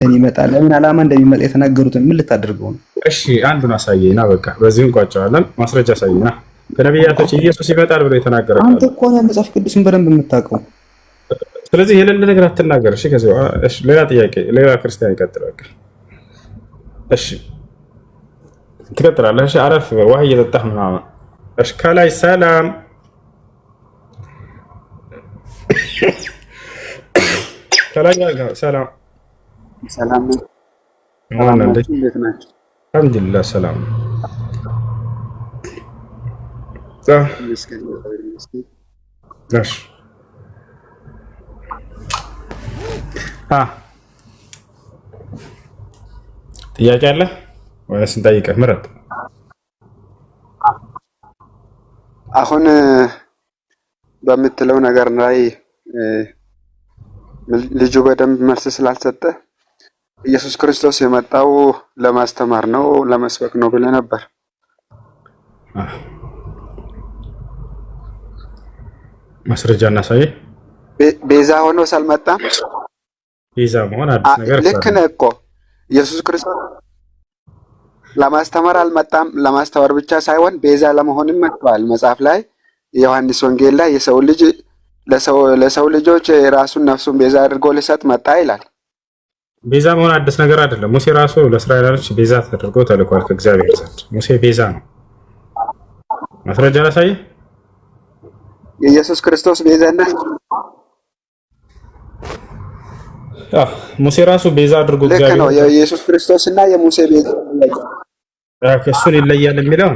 ይመጣል ለምን ዓላማ እንደሚመጣ የተናገሩትን ምን ልታደርገው ነው? እሺ አንዱን አሳየና በቃ በዚህ እንቋጨዋለን። ማስረጃ አሳየና ከነቢያቶች ኢየሱስ ይመጣል ብሎ የተናገረ አንተ እኮ ነው መጽሐፍ ቅዱስን በደንብ የምታውቀው። ስለዚህ የሌለ ነገር አትናገር። እሺ ከዚህ እሺ ሌላ ጥያቄ ሌላ ክርስቲያን ይቀጥል በቃ እሺ ትቀጥላለህ። እሺ አረፍ ውሃ እየጠጣህ ምናምን እሺ ከላይ ሰላም ከላይ ሰላም ሰላም ነው። እንዴት ናችሁ? አልሐምዱሊላህ ሰላም ነው። እሺ ጥያቄ አለ ወይስ እንጠይቅህ? ምረጥ። አሁን በምትለው ነገር ላይ ልጁ በደንብ መልስ ስላልሰጠ ኢየሱስ ክርስቶስ የመጣው ለማስተማር ነው ለመስበክ ነው ብለህ ነበር። ማስረጃ እናሳይ። ቤዛ ሆኖ ሳልመጣ ቤዛ መሆን አዲስ ነገር ልክ ነህ እኮ ኢየሱስ ክርስቶስ ለማስተማር አልመጣም። ለማስተማር ብቻ ሳይሆን ቤዛ ለመሆንም መጥቷል። መጽሐፍ ላይ የዮሐንስ ወንጌል ላይ የሰው ልጅ ለሰው ልጆች ራሱን ነፍሱን ቤዛ አድርጎ ሊሰጥ መጣ ይላል። ቤዛ መሆን አዲስ ነገር አይደለም። ሙሴ ራሱ ለእስራኤላውያን ቤዛ ተደርጎ ተልኳል ከእግዚአብሔር ዘንድ። ሙሴ ቤዛ ነው። ማስረጃ ላሳይ። የኢየሱስ ክርስቶስ ቤዛነት ሙሴ ራሱ ቤዛ አድርጎ እግዚአብሔር ልክ ነው። የኢየሱስ ክርስቶስ እና የሙሴ ቤዛ እሱን ይለያል የሚለው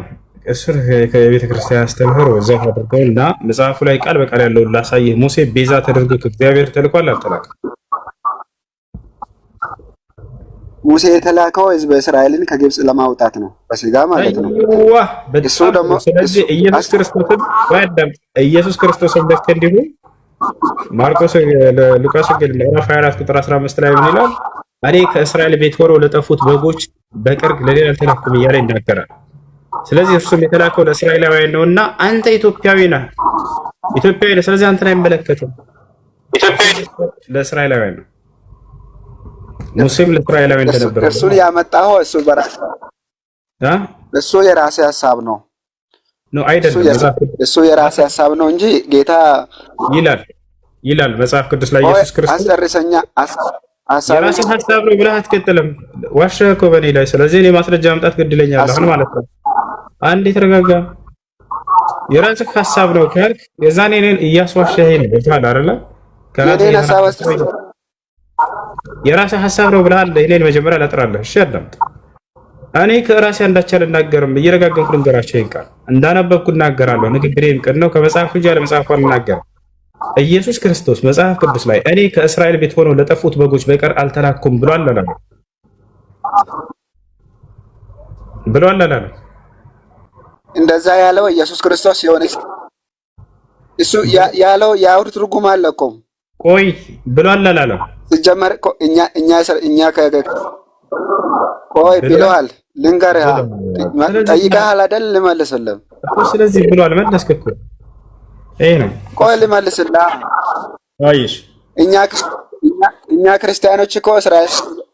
እሱን ከቤተ ክርስቲያን አስተምህሮ እዛው አድርገው እና መጽሐፉ ላይ ቃል በቃል ያለውን ላሳይህ። ሙሴ ቤዛ ተደርጎ ከእግዚአብሔር ተልኳል አልተላከም? ሙሴ የተላከው ሕዝበ እስራኤልን ከግብጽ ለማውጣት ነው፣ በስጋ ማለት ነው። እሱ ደግሞ ስለዚህ ኢየሱስ ክርስቶስን ልክ እንዲሁ ማርቆስ ሉቃስ ወንጌል ምዕራፍ 24 ቁጥር 15 ላይ ምን ይላል? እኔ ከእስራኤል ቤት ሆነው ለጠፉት በጎች በቀር ለሌላ አልተላኩም እያለ ይናገራል። ስለዚህ እርሱም የተላከው ለእስራኤላውያን ነውና አንተ ኢትዮጵያዊ ነህ፣ ኢትዮጵያዊ ነህ። ስለዚህ አንተን አይመለከትም። ኢትዮጵያዊ ለእስራኤላውያን ነው። ሙሴም ለእስራኤላውያን እንደነበረ እርሱን ያመጣው እሱ የራሴ ሐሳብ ነው አይደለም። እሱ የራሴ ሐሳብ ነው እንጂ ጌታ ይላል መጽሐፍ ቅዱስ ላይ ኢየሱስ ክርስቶስ አስጨርሰኛ የራሴ ሐሳብ ነው ብለህ አትቀጥልም። ዋሸህ እኮ በእኔ ላይ። ስለዚህ እኔ ማስረጃ ማምጣት ግድ ይለኛል አሁን ማለት ነው። አንድ የተረጋጋ የራስህ ሐሳብ ነው ካልክ የዛኔ እኔን እያስዋሸኸኝ ነው አይደለ? የራስህ ሐሳብ ነው ብለሃል። እኔን መጀመሪያ ላጥራለህ። እሺ አዳምጥ። እኔ ከራሴ አንዳች አልናገርም። እየረጋገምኩ ልንገራቸው ይሄን ቃል እንዳነበብኩ እናገራለሁ። ንግግሬም ቅን ነው፣ ከመጽሐፍ እንጂ ያለ መጽሐፍ አልናገርም። ኢየሱስ ክርስቶስ መጽሐፍ ቅዱስ ላይ እኔ ከእስራኤል ቤት ሆነው ለጠፉት በጎች በቀር አልተላኩም ብሏል አላለም? ብሏል አላለም? እንደዛ ያለው ኢየሱስ ክርስቶስ የሆነ እሱ ያለው የአውድ ትርጉም አለ እኮ። ቆይ ብሏል አላለም? ሲጀመር እኛ ቆይ ብለዋል። ልንገርህ፣ ጠይቀሃል አይደል? ልመልስልህ። ስለዚህ ብሏል መለስክ እኮ። ይሄ ነው። ቆይ ልመልስልህ። አይሽ እኛ ክርስቲያኖች እኮ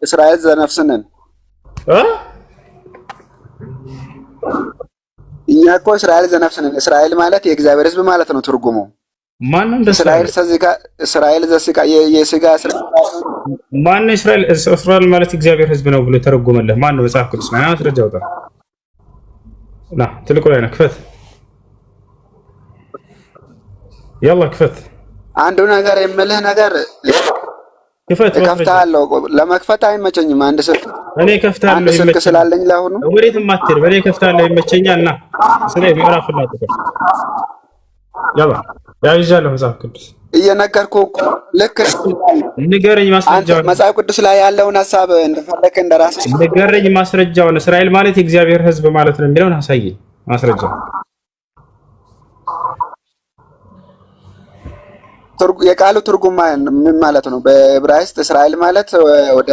እስራኤል ዘነፍስ ነን። እኛ እኮ እስራኤል ዘነፍስ ነን። እስራኤል ማለት የእግዚአብሔር ሕዝብ ማለት ነው ትርጉሙ። ማነው እስራኤል ዘስጋ የስጋ ማነው? እስራኤል ማለት እግዚአብሔር ሕዝብ ነው ብሎ ተረጎመልህ ማነው? መጽሐፍ ቅዱስ ላይ አስረጃ አውጣ። ና ትልቁ ላይ ነው። ክፈት፣ ያላ ክፈት። አንዱ ነገር የምልህ ነገር ክፈት። ከፍታለሁ። ለመክፈት አይመቸኝም። አንድ ስልክ እኔ ከፍታለሁ። አንድ ስልክ ስላለኝ ለአሁኑ ወዴትም አትሄድ። በኔ ከፍታለሁ ይመቸኛል። ና ስለ ምዕራፍ እና ቁጥር ያላ ያይዛለሁ። መጽሐፍ ቅዱስ እየነገርኩህ እኮ ልክ ንገረኝ። ማስረጃውን መጽሐፍ ቅዱስ ላይ ያለውን ሐሳብ እንደፈለክ እንደራስህ ንገረኝ። ማስረጃውን እስራኤል ማለት የእግዚአብሔር ሕዝብ ማለት ነው የሚለውን አሳየኝ። ማስረጃው የቃሉ ትርጉም ምን ማለት ነው? በዕብራይስጥ እስራኤል ማለት ወደ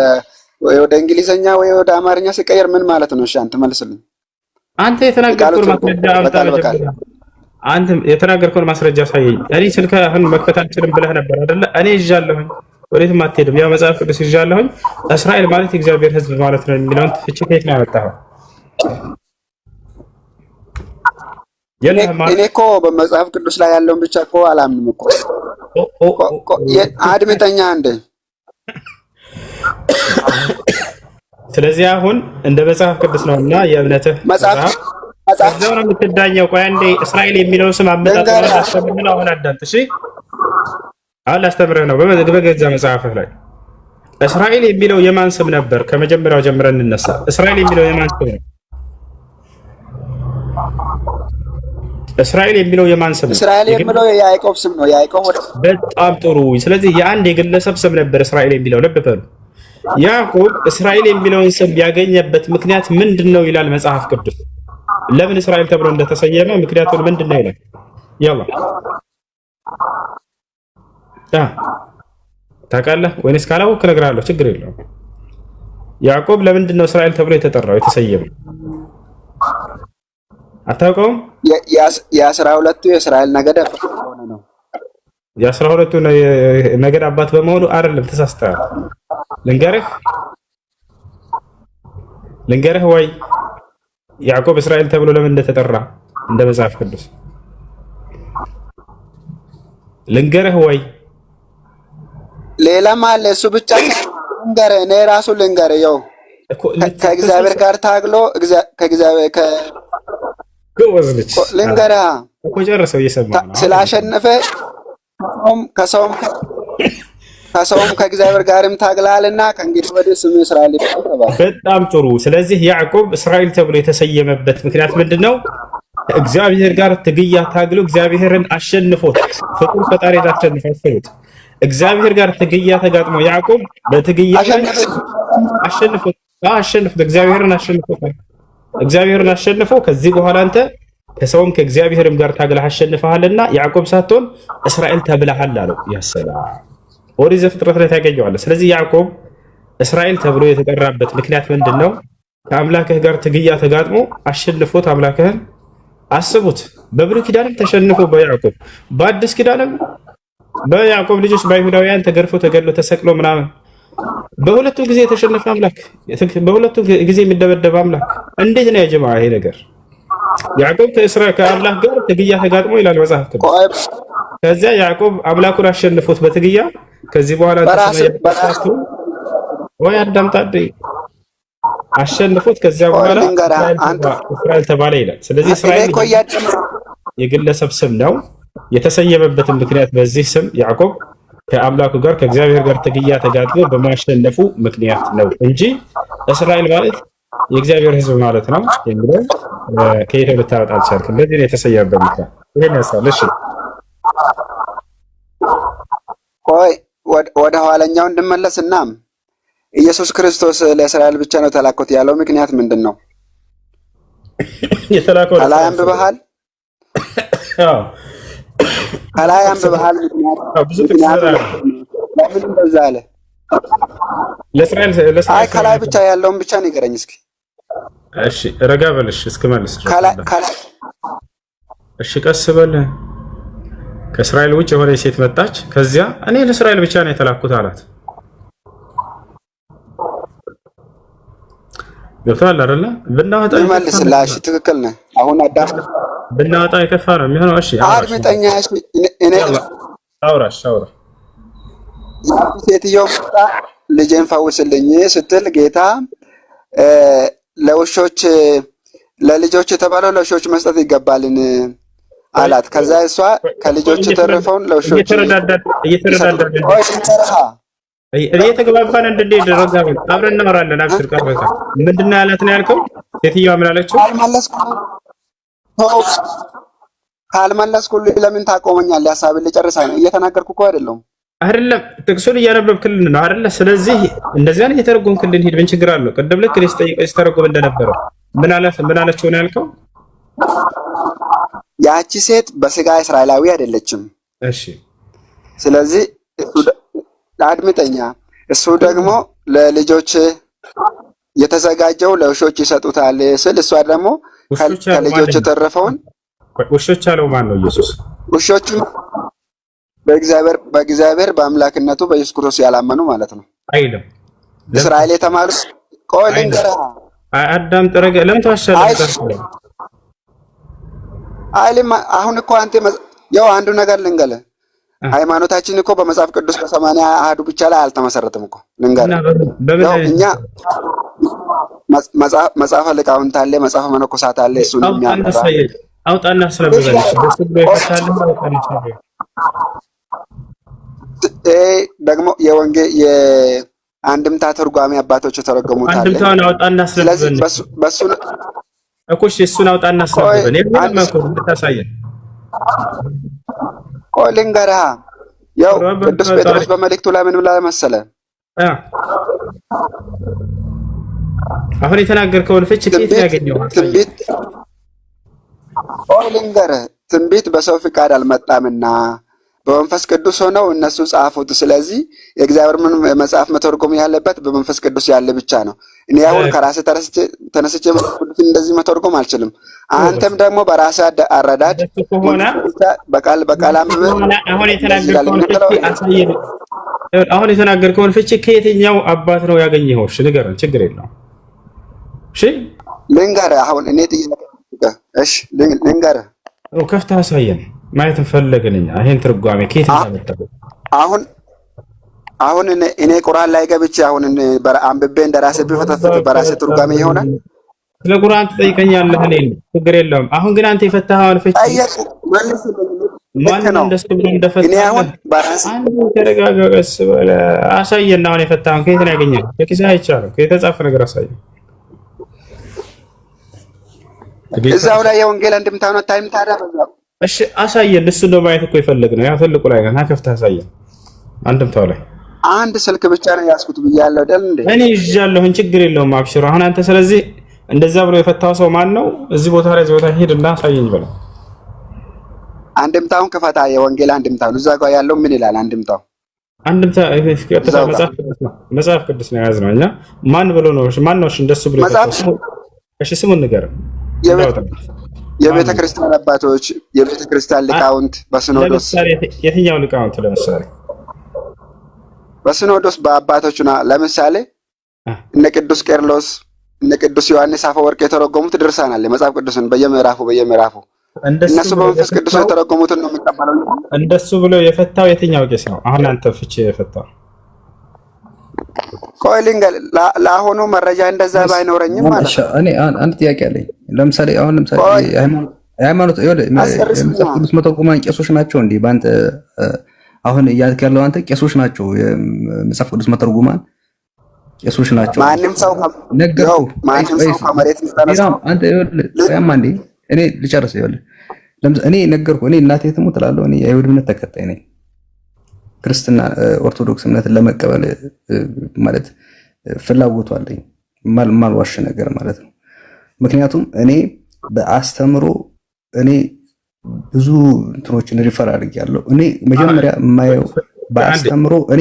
እንግሊዘኛ ወይ ወደ አማርኛ ሲቀየር ምን ማለት ነው? እሺ አንተ መልስልኝ። አንተ የተናገርከውን ማስረጃ ሳየኝ። እኔ ስልክ አሁን መክፈት አልችልም ብለህ ነበር አይደለ? እኔ ይዣለሁኝ። ወዴትም አትሄድም። ያ መጽሐፍ ቅዱስ ይዣለሁኝ። እስራኤል ማለት የእግዚአብሔር ሕዝብ ማለት ነው የሚለውን ፍቺ ከየት ነው ያመጣኸው? እኔ እኮ በመጽሐፍ ቅዱስ ላይ ያለውን ብቻ እኮ አላምንም እኮ። አድምጠኛ እንደ ስለዚህ አሁን እንደ መጽሐፍ ቅዱስ ነውና የእምነትህ መጽሐፍ እዛው ነው የምትዳኘው። ቆይ አንዴ እስራኤል የሚለውን ስም አመጣጥ አስተምርህ ነው። አሁን አዳምጥ እሺ። አሁን ላስተምርህ ነው በገዛ መጽሐፍህ ላይ እስራኤል የሚለው የማን ስም ነበር? ከመጀመሪያው ጀምረን እንነሳ። እስራኤል የሚለው የማን ስም ነው? እስራኤል የሚለው የማን ስም ነው? እስራኤል የሚለው የያዕቆብ ስም ነው። ያዕቆብ በጣም ጥሩ። ስለዚህ የአንድ የግለሰብ ስም ነበር እስራኤል የሚለው። ልብ በሉ። ያዕቆብ እስራኤል የሚለውን ስም ያገኘበት ምክንያት ምንድን ነው ይላል መጽሐፍ ቅዱስ። ለምን እስራኤል ተብሎ እንደተሰየመ ምክንያቱን ምንድን ነው ይላል። ያላ ታውቃለህ ወይንስ ካላወቅህ እነግርሃለሁ። ችግር የለውም። ያዕቆብ ለምንድን ነው እስራኤል ተብሎ የተጠራው የተሰየመው? አታውቀውም? የ12ቱ የእስራኤል ነገድ ሆነ ነው። የ12ቱ ነገድ አባት በመሆኑ አይደለም። ተሳስተሃል። ልንገርህ ወይ ያዕቆብ እስራኤል ተብሎ ለምን እንደተጠራ እንደ መጽሐፍ ቅዱስ ልንገርህ ወይ? ሌላም አለ። እሱ ብቻ ልንገርህ። እኔ ራሱ ልንገርህ። ያው ከእግዚአብሔር ጋር ታግሎ ከእግዚአብሔር ጎበዝ ልጅ ልንገርህ እኮ ጨርሰው እየሰማ ነው ስላሸነፈ ከሰውም ከእግዚአብሔር ጋርም ታግላልና ከእንግዲህ ወዲህ ስሙ እስራኤል ይባላል። በጣም ጥሩ። ስለዚህ ያዕቆብ እስራኤል ተብሎ የተሰየመበት ምክንያት ምንድነው? እግዚአብሔር ጋር ትግያ ታግሎ እግዚአብሔርን አሸንፎት ፍጡር ፈጣሪን አሸንፎት እግዚአብሔር ጋር ትግያ ተጋጥሞ ያዕቆብ በትግያ አሸንፎት እግዚአብሔርን አሸንፎ ከዚህ በኋላ አንተ ከሰውም ከእግዚአብሔርም ጋር ታግለህ አሸንፈሃልና ያዕቆብ ሳትሆን እስራኤል ተብለሃል አለው። ያሰላም ኦሪት ዘፍጥረት ላይ ታገኘዋለህ። ስለዚህ ያዕቆብ እስራኤል ተብሎ የተጠራበት ምክንያት ምንድነው? ከአምላክህ ጋር ትግያ ተጋጥሞ አሸንፎት አምላክህን አስቡት። በብሉይ ኪዳንም ተሸንፎ በያዕቆብ በአዲስ ኪዳንም በያዕቆብ ልጆች በአይሁዳውያን ተገርፎ ተገድሎ ተሰቅሎ ምናምን በሁለቱም ጊዜ የተሸነፈ አምላክ፣ በሁለቱም ጊዜ የሚደበደብ አምላክ። እንዴት ነው ያጀማ ይሄ ነገር? ያዕቆብ ከአምላክ ጋር ትግያ ተጋጥሞ ይላል መጽሐፍ ቅዱስ። ከዚያ ያዕቆብ አምላኩን አሸንፎት በትግያ ከዚህ በኋላ ተሰማያቱ ወይ አዳምጣዴ አሸንፎት ከዚያ በኋላ እስራኤል ተባለ ይላል። ስለዚህ እስራኤል የግለሰብ ስም ነው። የተሰየመበትን ምክንያት በዚህ ስም ያዕቆብ ከአምላኩ ጋር ከእግዚአብሔር ጋር ትግያ ተጋጥሞ በማሸነፉ ምክንያት ነው እንጂ እስራኤል ማለት የእግዚአብሔር ሕዝብ ማለት ነው የሚለው ከየት ልታወጣ አልቻልክም። ለዚህ ነው የተሰየመበት ምክንያት። ይሄን ያሳል። እሺ ቆይ ወደ ኋለኛው እንድመለስና ኢየሱስ ክርስቶስ ለእስራኤል ብቻ ነው ተላኮት ያለው ምክንያት ምንድን ነው? የተላከው ከላይ አንብበሃል? አዎ ከላይ አንብበሃል። ምክንያት ለምን እንደዛ አለ? ለእስራኤል አይ ከላይ ብቻ ያለውን ብቻ ንገረኝ እስኪ። እሺ ረጋ በልሽ እስክመልስ ከላይ እሺ ቀስ በል። ከእስራኤል ውጭ የሆነ ሴት መጣች። ከዚያ እኔ ለእስራኤል ብቻ ነው የተላኩት አላት። ገብቶሃል አይደለ? ብናወጣ ይመልስልህ። ትክክል ነህ። አሁን አዳም ብናወጣ የከፋ ነው የሚሆነው። እሺ አድምጠኛ። እኔ አውራ ሴትዮ ልጄን ፈውስልኝ ስትል ጌታ ለውሾች ለልጆች የተባለው ለውሾች መስጠት ይገባልን አላት። ከዛ እሷ ከልጆች የተረፈውን ለውሾች እየተግባባን እንድንሄድ ደረጃ አብረን እናወራለን። አብሽር ቀርበታ ምንድን ነው ያላት ነው ያልከው? ሴትዮዋ ምን አለችው? ካልመለስኩልህ ለምን ታቆመኛለህ? ሀሳብን ልጨርስ እየተናገርኩ እኮ አይደለም ጥቅሱን እያነበብክልን ነው አይደለ? ስለዚህ እንደዚያ ነው እየተረጎምክልን ሂድ። ምን ችግር አለው? ቅድም ልክ ሲተረጎም እንደነበረው ምን አለችው ነው ያልከው? ያቺ ሴት በስጋ እስራኤላዊ አይደለችም። እሺ ስለዚህ አድምጠኛ። እሱ ደግሞ ለልጆች የተዘጋጀው ለውሾች ይሰጡታል ስል እሷ ደግሞ ከልጆች የተረፈውን ውሾች አለው ማን ነው? ኢየሱስ። ውሾቹ በእግዚአብሔር በአምላክነቱ በኢየሱስ ክርስቶስ ያላመኑ ማለት ነው አይልም። እስራኤል የተማሩ ቆይ ልንገርህ አዳም ጥረገ ለምን ተዋሻለህ? አይልም። አሁን እኮ አንተ ያው አንዱ ነገር ልንገርህ፣ ሃይማኖታችን እኮ በመጽሐፍ ቅዱስ በ80 አሐዱ ብቻ ላይ አልተመሰረተም እኮ ልንገርህ። ያው እኛ መጽሐፈ ሊቃውንት አለ፣ መጽሐፈ መነኮሳት አለ። እሱን የሚያመራ አውጣና ስለበዛለሽ ደስ ብሎ ይፈታል። አውጣና ደግሞ የአንድምታ ተርጓሚ አባቶች ተረጎሙት አለ። አንድምታውን አውጣና ስለበዛለሽ በሱ እኮ እሱን አውጣና ስለበዛለሽ እኔ ምን ታሳየን? ቆይ ልንገርህ፣ ያው ቅዱስ ጴጥሮስ በመልእክቱ ላይ ምን ብላ መሰለ? አሁን የተናገርከውን ፍቺ ከየት ያገኘው? ልንገርህ፣ ትንቢት በሰው ፍቃድ አልመጣምና በመንፈስ ቅዱስ ሆነው እነሱ ጻፉት። ስለዚህ የእግዚአብሔር መጽሐፍ መተርጎም ያለበት በመንፈስ ቅዱስ ያለ ብቻ ነው። እኔ አሁን ከራሴ ተነስቼ ቅዱስ እንደዚህ መተርጎም አልችልም። አንተም ደግሞ በራሴ አረዳድ በቃል አሁን የተናገርከውን ፍቺ ከየትኛው አባት ነው ያገኘኸው? እሺ ንገረን፣ ችግር የለውም። እሺ ልንገርህ፣ አሁን እኔ እሺ ልንገርህ፣ ከፍተህ አሳየን። ማየት ፈለግን እኛ ይሄን ትርጓሜ ከየት እንዳመጣው። አሁን እኔ ቁርአን ላይ ገብቼ አሁን አንብቤ እንደራሴ ቢፈተፍት በራሴ ትርጓሜ ይሆናል። ስለ ቁርአን ትጠይቀኛለህ፣ እኔ ችግር የለውም። አሁን ግን አንተ የፈታኸውን ፍቺ ማን እንደሱ ብሎ እንደፈታ እኔ አሁን በራሴ ተረጋጋስ በለ አሳየን። አሁን የፈታኸውን ከየት ነው ያገኘኸው? ከኪሳ አይቻልም። የተጻፈ ነገር አሳየን። እዛው ላይ የወንጌል አንድምታ ነው ታይም ታዲያ በዛው እሺ አሳየን። እሱ ነው ማየት እኮ የፈለግነው። ያ ትልቁ ላይ ነው። ከፍተህ አሳየን። አንድምታው ላይ አንድ ስልክ ብቻ ነው ያስኩት ብያለሁ አይደል እንዴ? እኔ ይዣለሁኝ፣ ችግር የለውም አብሽሩ። አሁን አንተ ስለዚህ እንደዛ ብሎ የፈታው ሰው ማን ነው? እዚህ ቦታ ላይ ዘውታ ሄድና አሳየኝ በለው። አንድምታውን ክፈታ። የወንጌል አንድምታው እዛ ጋር ያለው ምን ይላል? አንድምታው መጽሐፍ ቅዱስ ነው የያዝነው እኛ። ማን ብሎ ነው? ማን ነው እንደሱ ብሎ የፈታው? እሺ ስሙን ንገረን። የቤተ ክርስቲያን አባቶች፣ የቤተ ክርስቲያን ሊቃውንት በሲኖዶስ የትኛው ሊቃውንት? ለምሳሌ በሲኖዶስ በአባቶቹና ለምሳሌ እነ ቅዱስ ቄርሎስ፣ እነ ቅዱስ ዮሐንስ አፈወርቅ የተረጎሙት ድርሳን አለ መጽሐፍ ቅዱስን በየምዕራፉ እነሱ በመንፈስ ቅዱስ የተረጎሙትን ነው የሚቀበለው። እንደሱ ብሎ የፈታው የትኛው ቄስ ነው? አሁን አንተ ፍቺ የፈታው ቆይ ልንገርህ፣ ለአሁኑ መረጃ እንደዛ ባይኖረኝም ማለት ነው። እኔ አንድ ጥያቄ አለኝ። ለምሳሌ ሃይማኖት መጽሐፍ ቅዱስ መተርጉማን ቄሶች ናቸው እንዴ? በአንተ አሁን እያልክ ያለው አንተ ቄሶች ናቸው፣ መጽሐፍ ቅዱስ መተርጉማን ቄሶች ናቸው። ማንም ሰው ከመሬት ይተነሳ አንተ ያማ እንዴ? እኔ ልጨርስ። እኔ ነገርኩህ። እኔ እናቴ ትሙት እላለሁ። እኔ የአይሁድ እምነት ተከታይ ነኝ። ክርስትና ኦርቶዶክስ እምነትን ለመቀበል ማለት ፍላጎቱ አለኝ፣ ማልዋሽ ነገር ማለት ነው። ምክንያቱም እኔ በአስተምሮ እኔ ብዙ እንትኖችን ሪፈር አድርጌያለሁ። እኔ መጀመሪያ የማየው በአስተምሮ እኔ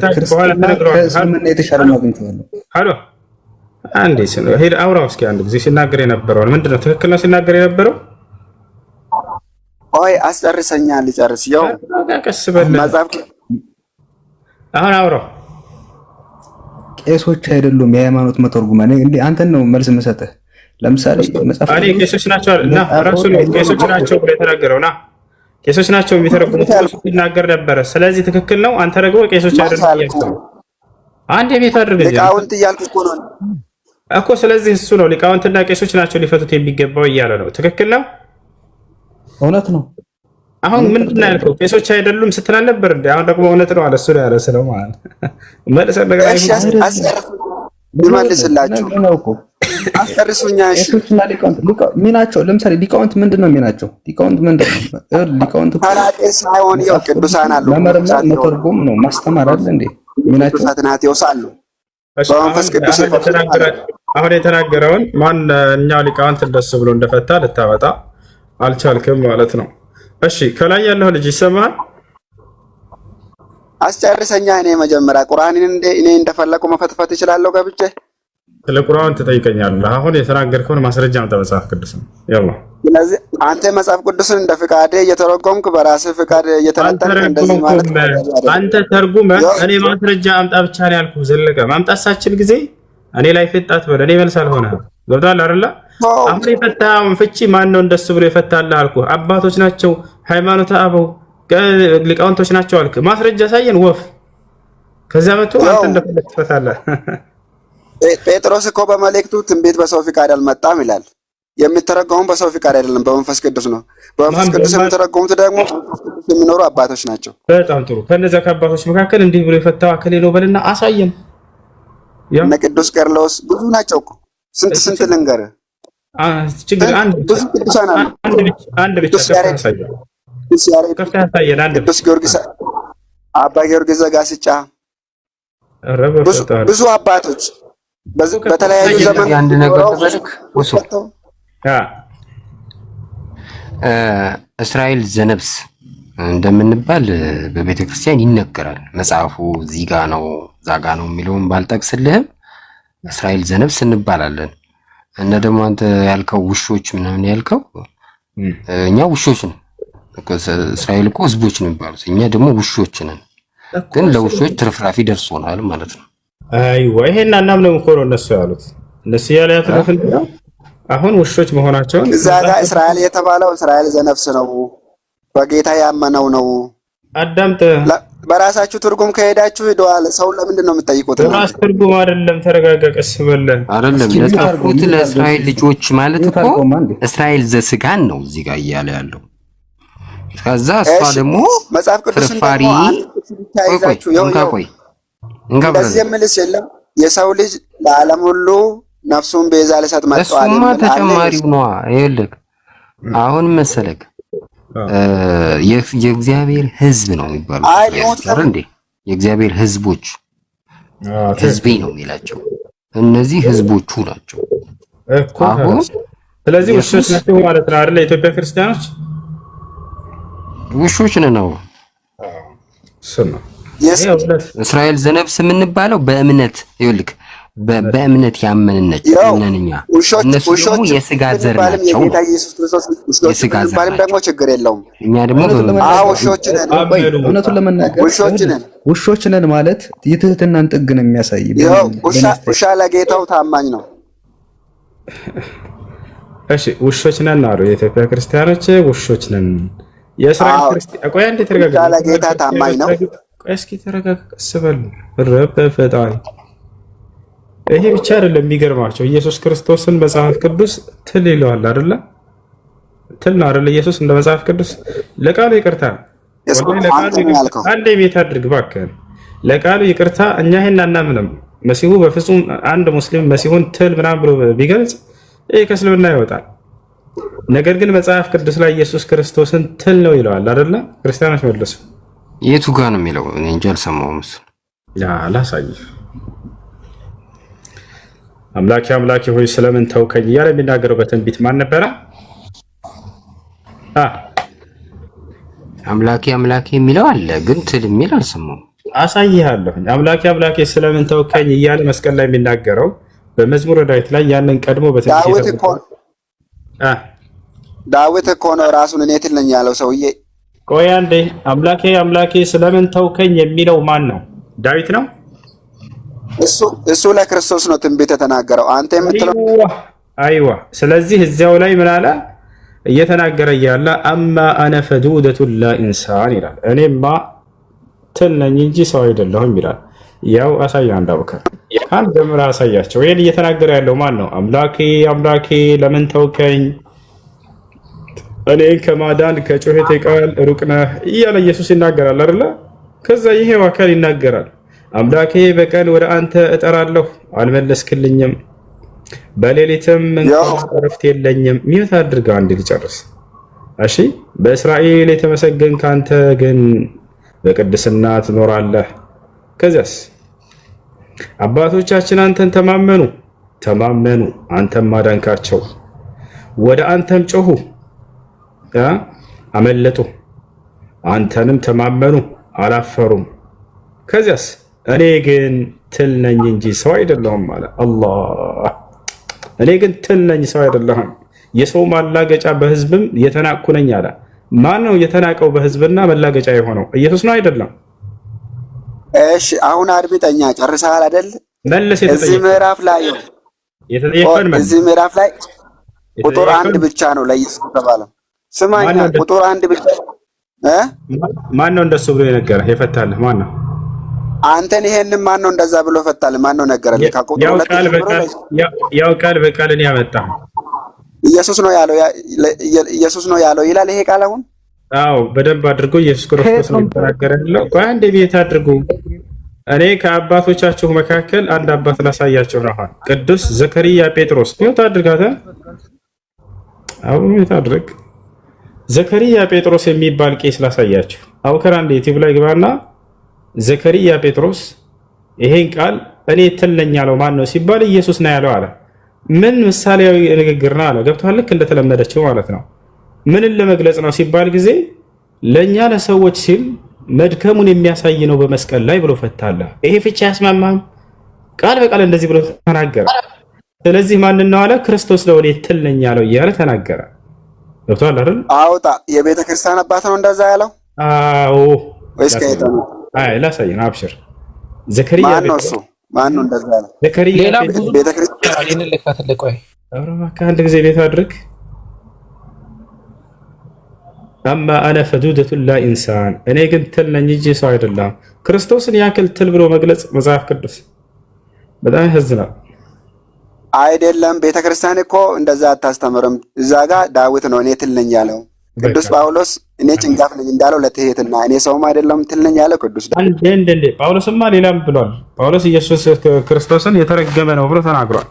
ክርስትና ከእስልምና የተሻለ ነው አግኝቼዋለሁ። ሄሎ አንዴ ሄድ አውራው እስኪ አንድ ጊዜ ሲናገር የነበረው ምንድነው? ትክክል ነው ሲናገር የነበረው? ኦይ አስጨርሰኛ ልጨርስ። ያው ቀስ በል አሁን አውራው። ቄሶች አይደሉም የሃይማኖት መተርጉማን። እንዴ አንተን ነው መልስ የምሰጥህ። ለምሳሌ መጽሐፍ አሪ ቄሶች ናቸው እና ራሱ ቄሶች ናቸው ብሎ የተናገረውና ቄሶች ናቸው የሚተረጉሙት ሲናገር ነበረ። ስለዚህ ትክክል ነው። አንተ ደግሞ ቄሶች አይደሉም እያልከው አንድ የቤት አድርገህ ሊቃውንት እያልክ እኮ ነው እኮ። ስለዚህ እሱ ነው ሊቃውንትና ቄሶች ናቸው ሊፈቱት የሚገባው እያለ ነው። ትክክል ነው። እውነት ነው። አሁን ምንድን ነው ያልከው? ቄሶች አይደሉም ስትል ነበር እንዴ? አሁን ደግሞ እውነት ነው አለ። እሱ ነው ያለ ስለው ማለት መልሰ ነገር ይመልስላችሁ አስጨርሱኛ። እሺ ቄሶችና ሊቃውንት ሚናቸው ለምሳሌ ሊቃውንት ምንድነው ሚናቸው? ሊቃውንት ምንድነው? ሊቃውንት ካላጤስ ሳይሆን ያው ቅዱሳን አሉ፣ መመርመር መተርጎም ነው ማስተማር አይደል እንዴ? ሚናቸው ቅዱሳት አሉ በመንፈስ ቅዱስ አሁን የተናገረውን ማንኛው ሊቃውንት እንደሱ ብሎ እንደፈታ ልታወጣ አልቻልክም ማለት ነው። እሺ ከላይ ያለው ልጅ ይሰማል። አስጨርሰኛ። እኔ መጀመሪያ ቁርአንን እኔ እንደፈለኩ መፈትፈት እችላለሁ ገብቼ። ስለ ቁርአን ትጠይቀኛለህ። አሁን የተናገርከውን ማስረጃ አምጣ። መጽሐፍ ቅዱስ ነው ያው ስለዚህ አንተ መጽሐፍ ቅዱስን እንደ ፍቃድ እየተረጎምክ በራስህ ፍቃድ እየተረተንክ እንደዚህ ማለት አንተ ተርጉመህ እኔ ማስረጃ አምጣ ብቻ ነው ያልኩህ። ዘለቀ ማምጣት ሳችል ጊዜ እኔ ላይ ፈጣት በለ እኔ መልስ አልሆነም። ገብቶሃል አይደለ? አሁን የፈታውን ፍቺ ማን ነው እንደሱ ብሎ የፈታልህ አልኩህ። አባቶች ናቸው፣ ሃይማኖተ አበው ሊቃውንቶች ናቸው አልክ። ማስረጃ ሳየን ወፍ ከዛ መጥቶ አንተ እንደፈለክ ትፈታለህ። ጴጥሮስ እኮ በመልእክቱ ትንቢት በሰው ፍቃድ አልመጣም ይላል። የሚተረጎሙት በሰው ፍቃድ አይደለም፣ በመንፈስ ቅዱስ ነው። በመንፈስ ቅዱስ የሚተረጎሙት ደግሞ የሚኖሩ አባቶች ናቸው። በጣም ጥሩ። ከነዛ ከአባቶች መካከል እንዲህ ብሎ የፈታው አከሌ ነው በልና አሳየን። እነ ቅዱስ ቄርሎስ ብዙ ናቸው እኮ ስንት ልንገርህ። ችግር አንድ ቅዱሳን አሉ። አንድ ብቻ ከፍተህ አሳየን። አንድ ቅዱስ ጊዮርጊስ፣ አባ ጊዮርጊስ ዘጋስጫ፣ ብዙ አባቶች በተለያዩ ዘመን አንድ ነገር ተበልክ ወሶ እስራኤል ዘነብስ እንደምንባል በቤተ ክርስቲያን ይነገራል። መጽሐፉ እዚህ ጋ ነው ዛጋ ነው የሚለውን ባልጠቅስልህም እስራኤል ዘነብስ እንባላለን። እና ደግሞ አንተ ያልከው ውሾች ምናምን ያልከው እኛ ውሾች ነን። እስራኤል እኮ ህዝቦች ነው የሚባሉት፣ እኛ ደግሞ ውሾች ነን። ግን ለውሾች ትርፍራፊ ደርሶናል ማለት ነው። አይዋ ይሄን እናምነው እኮ ነው እነሱ ያሉት። እነሱ ያለ ያተረፈው አሁን ውሾች መሆናቸውን እዛ ጋር እስራኤል የተባለው እስራኤል ዘነፍስ ነው፣ በጌታ ያመነው ነው። አዳምጥ። በራሳችሁ ትርጉም ከሄዳችሁ ሄደዋል። ሰው ለምንድን ነው የምትጠይቁት? ራስ ትርጉም አይደለም። ተረጋጋ፣ ቀስ በለ አይደለም። ለጻፉት ለእስራኤል ልጆች ማለት እኮ እስራኤል ዘስጋን ነው እዚህ ጋር እያለ ያለው። ከዛ እሷ ደግሞ መጽሐፍ ቅዱስን ደግሞ ታይዛችሁ ቆይ እንደዚህ የምልስ የለም። የሰው ልጅ ለዓለም ሁሉ ነፍሱን ቤዛ ሊሰጥ መጥቷል። እሱማ ተጨማሪው ነዋ። ይኸውልህ አሁን መሰለክ የእግዚአብሔር ሕዝብ ነው የሚባለው አይደል እንዴ? የእግዚአብሔር ሕዝቦች ሕዝቤ ነው የሚላቸው። እነዚህ ሕዝቦቹ ናቸው እኮ። አሁን ስለዚህ ውሾች ናቸው ማለት ነው አይደል? የኢትዮጵያ ክርስቲያኖች ውሾች ነው። ስማ እስራኤል ዘነብስ የምንባለው በእምነት ይኸውልህ በእምነት ያመንነች እነኛ እነሱ ደግሞ የስጋ ዘር ናቸው። የስጋ ዘር ደግሞ ችግር የለውም። እኛ ደግሞ ውሾች ነን። እውነቱን ለመናገር ውሾች ነን ማለት የትህትናን ጥግ ነው የሚያሳይ። ውሻ ለጌታው ታማኝ ነው። እሺ ውሾች ነን አሉ የኢትዮጵያ ክርስቲያኖች። ውሾች ነን የእስራኤል ክርስቲያን። ቆይ አንዴ ተረጋጋ። ውሻ ለጌታ ታማኝ ነው። ቆይ እስኪ ተረጋጋ፣ ቀስ በል። ረበ ፈጣሪ ይሄ ብቻ አይደለም የሚገርማቸው። ኢየሱስ ክርስቶስን መጽሐፍ ቅዱስ ትል ይለዋል አይደለ? ትል ነው አይደለ? ኢየሱስ እንደ መጽሐፍ ቅዱስ ለቃሉ ይቅርታ አንዴ ቤት አድርግ እባክህ። ለቃሉ ይቅርታ እኛ ይሄን አናምንም። መሲሁ በፍጹም አንድ ሙስሊም መሲሁን ትል ምናምን ብሎ ቢገልጽ ይሄ ከእስልምና ይወጣል። ነገር ግን መጽሐፍ ቅዱስ ላይ ኢየሱስ ክርስቶስን ትል ነው ይለዋል አይደለ? ክርስቲያኖች መልሱ። የቱ ጋር ነው የሚለው? እኔ እንጃ አልሰማሁም። ላሳይህ። አምላኬ ሆይ ስለምን ተውከኝ እያለ የሚናገረው በትንቢት ማን ነበረ? አምላኬ የሚለው አለ፣ ግን ትል የሚል አልሰማሁም። አሳይሃለሁ። አምላኬ ስለምን ተውከኝ እያለ መስቀል ላይ የሚናገረው በመዝሙረ ዳዊት ላይ ያንን ቀድሞ በትንቢት ዳዊት እኮ ነው ራሱን እኔ ትል ነኝ ያለው ሰውዬ። ቆይ አንዴ። አምላኬ ስለምን ተውከኝ የሚለው ማን ነው? ዳዊት ነው። እሱ ለክርስቶስ ነው ትንቢት የተናገረው። አንተ የምትለው አይዋ። ስለዚህ እዚያው ላይ ምን አለ እየተናገረ እያለ አማ አነ ፈዱደቱ ላ ኢንሳን ይላል። እኔማ ትል ነኝ እንጂ ሰው አይደለሁም ይላል። ያው አሳያ እንዳውከር ካን ጀምራ አሳያቸው። ይሄን እየተናገረ ያለው ማን ነው? አምላኬ ለምን ተውከኝ፣ እኔን ከማዳን ከጩኸቴ ቃል ሩቅ ነህ እያለ ኢየሱስ ይናገራል አይደለ? ከዛ ይሄው አካል ይናገራል። አምላኬ በቀን ወደ አንተ እጠራለሁ አልመለስክልኝም፣ በሌሊትም እንኳን እረፍት የለኝም። ሚውት አድርገው አንድ ልጨርስ። እሺ በእስራኤል የተመሰገንክ አንተ ግን በቅድስና ትኖራለህ። ከዚያስ አባቶቻችን አንተን ተማመኑ፣ አንተም ማዳንካቸው። ወደ አንተም ጮሁ አመለጡ፣ አንተንም ተማመኑ አላፈሩም። ከዚያስ እኔ ግን ትል ነኝ እንጂ ሰው አይደለሁም አለ አላህ። እኔ ግን ትል ነኝ ሰው አይደለሁም። የሰው ማላገጫ በህዝብም የተናቅኩ ነኝ አለ። ማን ነው የተናቀው በህዝብና መላገጫ የሆነው? ኢየሱስ ነው አይደለም? እሺ አሁን አድምጠኛ፣ ጨርሰሃል አይደል? መልስ። እዚህ ምዕራፍ ላይ እዚህ ምዕራፍ ላይ ቁጥር 1 ብቻ ነው ለኢየሱስ ተባለው። ስማኛ፣ ቁጥር 1 ብቻ ማን ነው እንደሱ ብሎ የነገረህ የፈታልህ? ማን ነው? አንተን ይሄንን ማን ነው እንደዛ ብሎ ፈታልህ? ማን ነው ነገረልህ? ከቁጥር 2 ያው ቃል በቃልን ያመጣው ኢየሱስ ነው ያለው፣ ኢየሱስ ነው ያለው ይላል ይሄ ቃል አሁን። አዎ በደንብ አድርጎ ኢየሱስ ክርስቶስ ነው የተናገረው። ቆይ አንዴ ቤት አድርጉ። እኔ ከአባቶቻችሁ መካከል አንድ አባት ላሳያችሁ ነው። አሁን ቅዱስ ዘከርያ ጴጥሮስ ቤት አድርጋታ። አዎ ቤት አድርግ። ዘከርያ ጴጥሮስ የሚባል ቄስ ላሳያችሁ። አቡከር አንዴ ዩቲዩብ ላይ ግባና ዘከርያ ጴጥሮስ ይሄን ቃል እኔ ትል ነኝ ያለው ማን ነው ሲባል ኢየሱስ ነው ያለው አለ። ምን ምሳሌያዊ ንግግር ነው አለ። ገብቷል? ልክ እንደተለመደችው ማለት ነው። ምንን ለመግለጽ ነው ሲባል ጊዜ ለኛ ለሰዎች ሲል መድከሙን የሚያሳይ ነው በመስቀል ላይ ብሎ ፈታለ። ይሄ ፍቺ ያስማማም? ቃል በቃል እንደዚህ ብሎ ተናገረ። ስለዚህ ማን ነው አለ? ክርስቶስ ነው እኔ ትል ነኝ ያለው እያለ ተናገረ። ገብቷል አይደል? አውጣ። የቤተ ክርስቲያን አባት ነው እንደዛ ያለው? አዎ ወይስ ከየት ነው? አይ ላሳየን። አብሽር። ዘከርያ ማን ነው እሱ? ማን ነው እንደዛ ያለው? ዘከርያ ቤተ ክርስቲያን ይሄን ለካተለ። ቆይ አብረማ ከአንድ ጊዜ ቤት አድርግ። አማ አነ ፈዱደቱ ላ ኢንሳን፣ እኔ ግን ትል ነኝ እንጂ ሰው አይደለም። ክርስቶስን ያክል ትል ብሎ መግለጽ መጽሐፍ ቅዱስ በጣም ያሳዝናል። አይደለም ቤተክርስቲያን እኮ እንደዛ አታስተምርም። እዛ ጋር ዳዊት ነው እኔ ትል ነኝ ያለው። ቅዱስ ጳውሎስ እኔ ጭንጋፍ ነኝ እንዳለው ለትሄትና እኔ ሰውም አይደለም ትል ነኝ ያለው ቅዱስ ዳዊት። እንዴ ጳውሎስማ ሌላም ብሏል። ጳውሎስ ኢየሱስ ክርስቶስን የተረገመ ነው ብሎ ተናግሯል።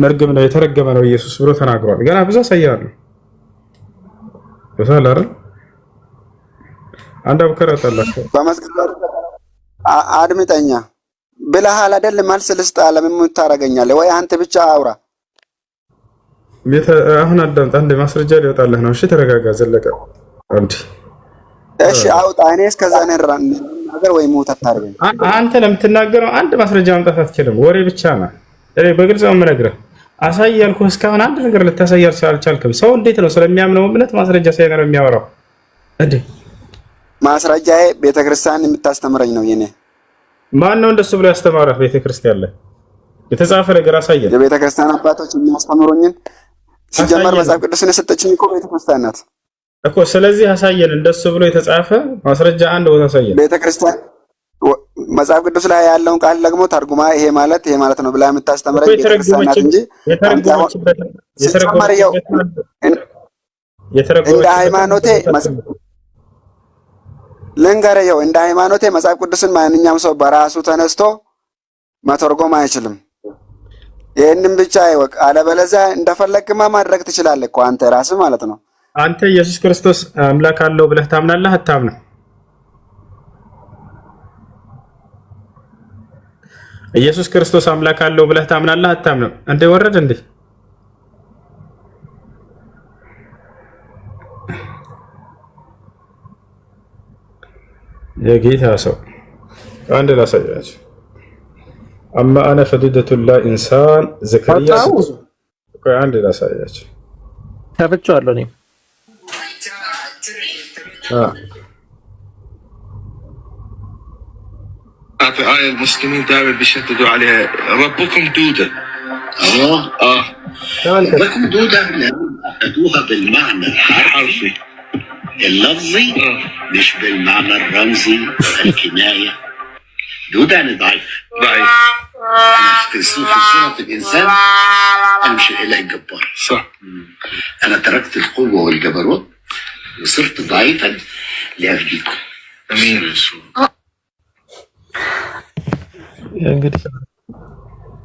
መርገም ነው የተረገመ ነው ኢየሱስ ብሎ ተናግሯል። ገና ብዙ አሳያለሁ። ወሰላረ አንድ አብከራ ተላከ በመስቀል አድምጠኛ ብለሃል አይደል? መልስ ልስጥ አለ። ምን ታረጋኛለህ ወይ አንተ ብቻ አውራ። አሁን አዳምጥ። አንድ ማስረጃ ሊወጣልህ ነው። እሺ ተረጋጋ ዘለቀ። እሺ አውጣ። እኔ እስከዛ ነገር ወይ ሞት አታርገኝ። አንተ ለምትናገረው አንድ ማስረጃ ማምጣት አትችልም። ወሬ ብቻ ነው። በግልጽ ነው የምነግርህ። አሳይ ያልኩህ እስካሁን አንድ ነገር ልታሳይ አልቻልክም። ሰው እንዴት ነው ስለሚያምነው እምነት ማስረጃ ሳይኖር የሚያወራው እንዴ? ማስረጃዬ ቤተክርስቲያን የምታስተምረኝ ነው። የኔ ማን ነው እንደሱ ብሎ ያስተማረህ? ቤተክርስቲያን ላይ የተጻፈ ነገር አሳየን። የቤተክርስቲያን አባቶች የሚያስተምሩኝን ሲጀመር መጽሐፍ ቅዱስን የሰጠችኝ እኮ ቤተክርስቲያን ናት እኮ። ስለዚህ አሳየን፣ እንደሱ ብሎ የተጻፈ ማስረጃ አንድ ቦታ አሳየን። ቤተክርስቲያን መጽሐፍ ቅዱስ ላይ ያለውን ቃል ደግሞ ተርጉማ ይሄ ማለት ነው ብላ የምታስተምረኝ ቤተክርስቲያን ናት እንጂ እንደ ሃይማኖቴ ልንገርህ፣ እንደ ሃይማኖቴ መጽሐፍ ቅዱስን ማንኛውም ሰው በራሱ ተነስቶ መተርጎም አይችልም። ይህንን ብቻ ይወቅ። አለበለዚያ እንደፈለግማ ማድረግ ትችላለህ እኮ አንተ ራስህ ማለት ነው። አንተ ኢየሱስ ክርስቶስ አምላክ አለው ብለህ ታምናለህ አታምንም? ኢየሱስ ክርስቶስ አምላክ አለው ብለህ ታምናለህ አታምንም? እንደ ወረድ እንዴ የጌታ ሰው አንድ ላሳያችሁ። አማ አነ ፈዱደቱ ላ ኢንሳን ዘከርያ አንድ ላሳያችሁ። ተፈጫለሁ እኔ في آية المسلمين دائما بيشددوا عليها ربكم دودة. ربكم دودة أخذوها بالمعنى الحرفي اللفظي مش بالمعنى الرمزي الكناية. دودة يعني ضعيف. ضعيف. أنا في صورة الإنسان أنا مش الإله الجبار. صح. أنا تركت القوة والجبروت وصرت ضعيفا لأفديكم. أمين يسوع.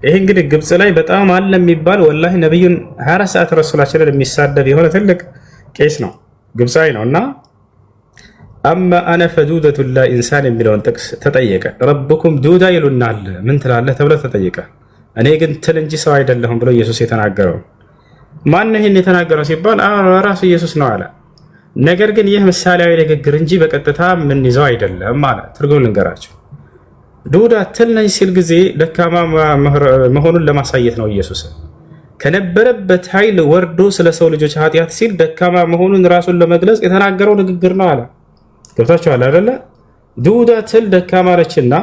ይሄ እንግዲህ ግብጽ ላይ በጣም አለ የሚባል ወላሂ ነብዩን 24 ሰዓት ረሱላችንን የሚሳደብ የሆነ ትልቅ ቄስ ነው፣ ግብጻዊ ነው። እና አማ አነ ፈዱደቱ ላ ኢንሳን የሚለውን ጥቅስ ተጠየቀ። ረብኩም ዱዳ ይሉናል ምን ትላለህ ተብሎ ተጠየቀ። እኔ ግን ትል እንጂ ሰው አይደለሁም ብሎ ኢየሱስ የተናገረው። ማን ነው ይሄን የተናገረው ሲባል ራሱ ኢየሱስ ነው አለ። ነገር ግን ይህ ምሳሌያዊ ንግግር እንጂ በቀጥታ ምን ይዘው አይደለም ማለት ትርጉም ልንገራቸው። ዱዳ ትል ነኝ ሲል ጊዜ ደካማ መሆኑን ለማሳየት ነው ኢየሱስ። ከነበረበት ኃይል ወርዶ ስለ ሰው ልጆች ኃጢአት ሲል ደካማ መሆኑን ራሱን ለመግለጽ የተናገረው ንግግር ነው አለ። ገብታችኋል አይደለ? ዱዳ ትል ደካማ ነችና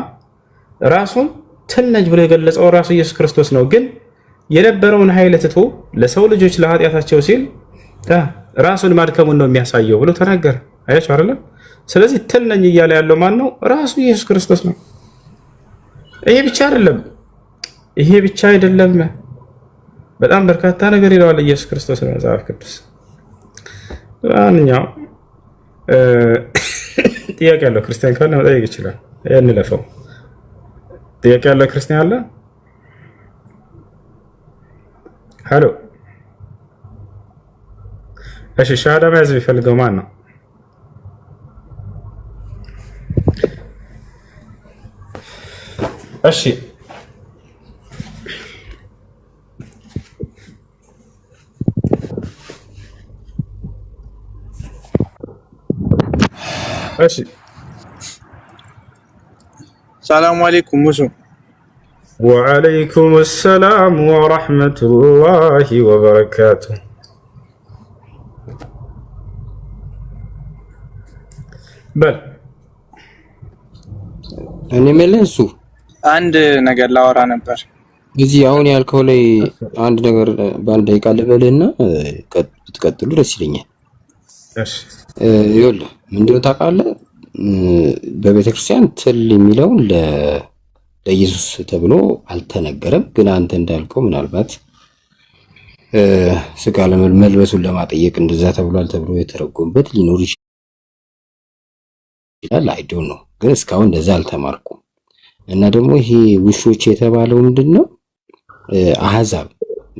ራሱን ትል ነች ብሎ የገለጸው ራሱ ኢየሱስ ክርስቶስ ነው። ግን የነበረውን ኃይል ትቶ ለሰው ልጆች ለኃጢአታቸው ሲል ራሱን ማድከሙን ነው የሚያሳየው ብሎ ተናገረ። አያችሁ አይደለ? ስለዚህ ትል ነኝ እያለ ያለው ማን ነው? ራሱ ኢየሱስ ክርስቶስ ነው። ይሄ ብቻ አይደለም። በጣም በርካታ ነገር ይለዋል ኢየሱስ ክርስቶስ ነው መጽሐፍ ቅዱስ። ማንኛውም ጥያቄ ያለው ክርስቲያን ካለ መጠየቅ ይችላል። እንለፈው። ጥያቄ ያለው ክርስቲያን አለ? ሄሎ። እሺ፣ ሻሃዳ መያዝ የሚፈልገው ማን ነው? እሺ እሺ ሰላም አለይኩም ሙሱ። ወአለይኩም ሰላም ወራህመቱላሂ ወበረካቱ። በል እኔ መለሱ አንድ ነገር ላወራ ነበር። እዚህ አሁን ያልከው ላይ አንድ ነገር በአንድ ደቂቃ ልበልህና ብትቀጥሉ ደስ ይለኛል። እሺ ይኸውልህ ምንድነው ታውቃለህ? በቤተክርስቲያን ትል የሚለውን ለኢየሱስ ተብሎ አልተነገረም። ግን አንተ እንዳልከው ምናልባት ስጋ መልበሱን ለማጠየቅ እንደዛ ተብሏል ተብሎ የተረጎመበት ሊኖር ይችላል። አይ ዶንት ኖ፣ ግን እስካሁን እንደዛ አልተማርኩም። እና ደግሞ ይሄ ውሾች የተባለው ምንድነው? አህዛብ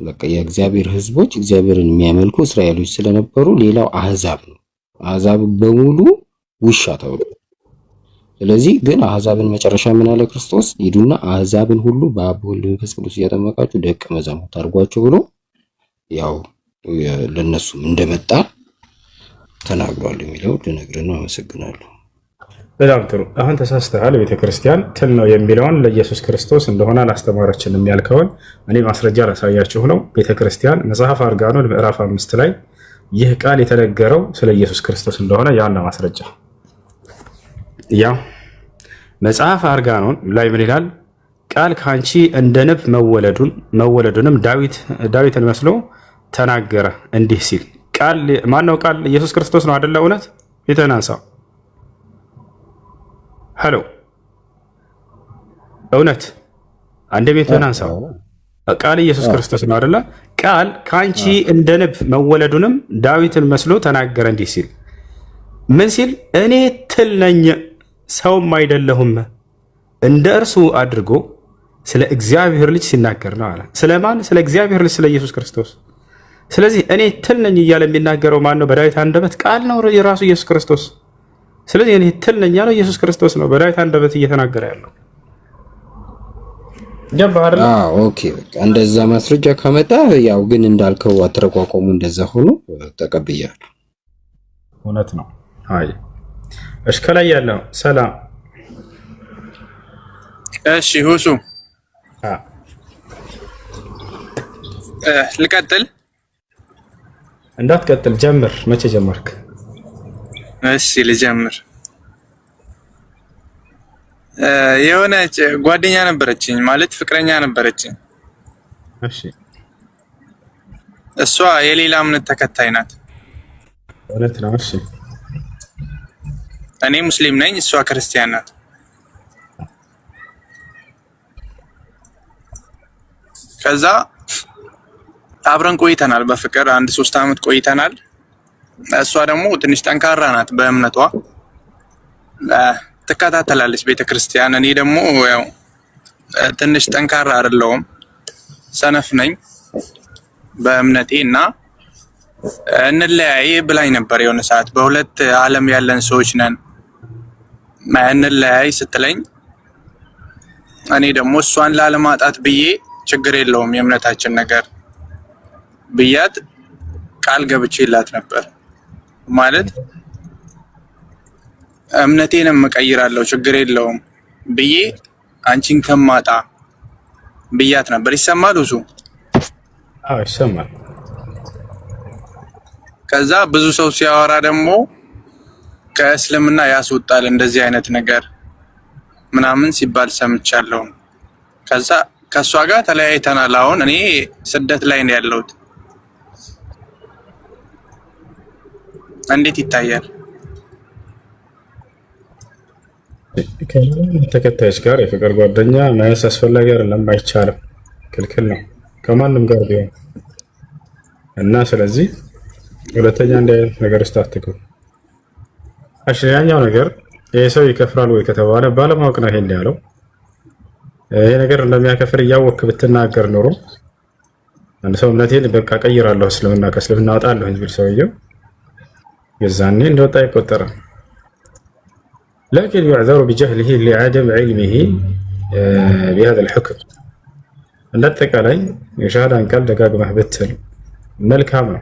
በቃ የእግዚአብሔር ህዝቦች እግዚአብሔርን የሚያመልኩ እስራኤሎች ስለነበሩ ሌላው አህዛብ ነው። አህዛብ በሙሉ ውሻ ተብሎ። ስለዚህ ግን አህዛብን መጨረሻ ምን አለ ክርስቶስ? ሂዱና አህዛብን ሁሉ በአብ ወልድ መንፈስ ቅዱስ እያጠመቃችሁ ደቀ መዛሙርት አድርጓቸው ብሎ ያው ለነሱም እንደመጣ ተናግሯል የሚለው ልነግርህ ነው። አመሰግናለሁ። በጣም ጥሩ። አሁን ተሳስተሃል። ቤተክርስቲያን ትል ነው የሚለውን ለኢየሱስ ክርስቶስ እንደሆነ አላስተማረችንም ያልከውን እኔ ማስረጃ ላሳያችሁ ነው። ቤተክርስቲያን መጽሐፍ አርጋኖን ምዕራፍ 5 ላይ ይህ ቃል የተነገረው ስለ ኢየሱስ ክርስቶስ እንደሆነ ያን ማስረጃ ያው መጽሐፍ አርጋኖን ላይ ምን ይላል? ቃል ካንቺ እንደ ንብ መወለዱንም ዳዊትን መስሎ ተናገረ እንዲህ ሲል። ቃል ማነው? ቃል ኢየሱስ ክርስቶስ ነው አይደለ? እውነት የተናንሳው ሄሎ፣ እውነት አንደ ቤቱን አንሳው። ቃል ኢየሱስ ክርስቶስ ነው አይደለ? ቃል ካንቺ እንደ ንብ መወለዱንም ዳዊትን መስሎ ተናገረ እንዲህ ሲል። ምን ሲል? እኔ ትል ነኝ ሰውም አይደለሁም እንደ እርሱ አድርጎ ስለ እግዚአብሔር ልጅ ሲናገር ነው አለ። ስለማን? ስለ እግዚአብሔር ልጅ ስለ ኢየሱስ ክርስቶስ። ስለዚህ እኔ ትል ነኝ እያለ የሚናገረው ማን ነው? በዳዊት አንደበት ቃል ነው የራሱ ኢየሱስ ክርስቶስ። ስለዚህ እኔ ትል ነኝ ያለው ኢየሱስ ክርስቶስ ነው በዳዊት አንደበት እየተናገረ ያለው። ጀባር ኦኬ፣ በቃ እንደዛ ማስረጃ ካመጣ ያው ግን እንዳልከው አተረቋቋሙ እንደዛ ሆኖ ተቀብያለሁ። እውነት ነው። አይ እሺ፣ ከላይ ያለው ሰላም። እሺ ሁሱ ልቀጥል? እንዳትቀጥል ጀምር። መቼ ጀመርክ? እሺ ልጀምር። የሆነች ጓደኛ ነበረችኝ፣ ማለት ፍቅረኛ ነበረችኝ። እሺ እሷ የሌላ እምነት ተከታይ ናት። እውነት ነው። እሺ እኔ ሙስሊም ነኝ፣ እሷ ክርስቲያን ናት። ከዛ አብረን ቆይተናል፣ በፍቅር 1-3 ዓመት ቆይተናል። እሷ ደግሞ ትንሽ ጠንካራ ናት በእምነቷ፣ ትከታተላለች ቤተክርስቲያን። እኔ ደግሞ ያው ትንሽ ጠንካራ አይደለሁም፣ ሰነፍ ነኝ በእምነቴ እና እንለያይ ብላኝ ነበር የሆነ ሰዓት። በሁለት ዓለም ያለን ሰዎች ነን እንለያይ ስትለኝ እኔ ደግሞ እሷን ላለማጣት ብዬ ችግር የለውም የእምነታችን ነገር ብያት ቃል ገብቼላት ነበር። ማለት እምነቴንም እቀይራለሁ ችግር የለውም ብዬ አንቺን ከማጣ ብያት ነበር። ይሰማል? ብዙ አዎ ይሰማል። ከዛ ብዙ ሰው ሲያወራ ደግሞ ከእስልምና ያስወጣል እንደዚህ አይነት ነገር ምናምን ሲባል ሰምቻለሁ። ከዛ ከሷ ጋር ተለያይተናል። አሁን እኔ ስደት ላይ ነው ያለሁት። እንዴት ይታያል? ተከታዮች ጋር የፍቅር ጓደኛ መያዝ አስፈላጊ አይደለም፣ አይቻልም፣ ክልክል ነው ከማንም ጋር ቢሆን እና ስለዚህ ሁለተኛ እንዲህ አይነት ነገር ውስጥ አትግቡ። እሺ ያኛው ነገር ይሄ ሰው ይከፍራል ወይ ከተባለ ባለማወቅ ነው ይሄን ያለው። ይሄ ነገር እንደሚያከፍር እያወቅህ ብትናገር ኖሮ አንድ ሰው እምነቴን በቃ ቀይራለሁ እስልምና ከእስልምና አወጣለሁ ቢል ሰውየው የዛኔ እንደወጣ አይቆጠርም። لكن يعذر بجهله لعدم علمه بهذا الحكم እንደተቃላይ የሻሃዳን ቃል ደጋግመህ ብትል መልካም ነው።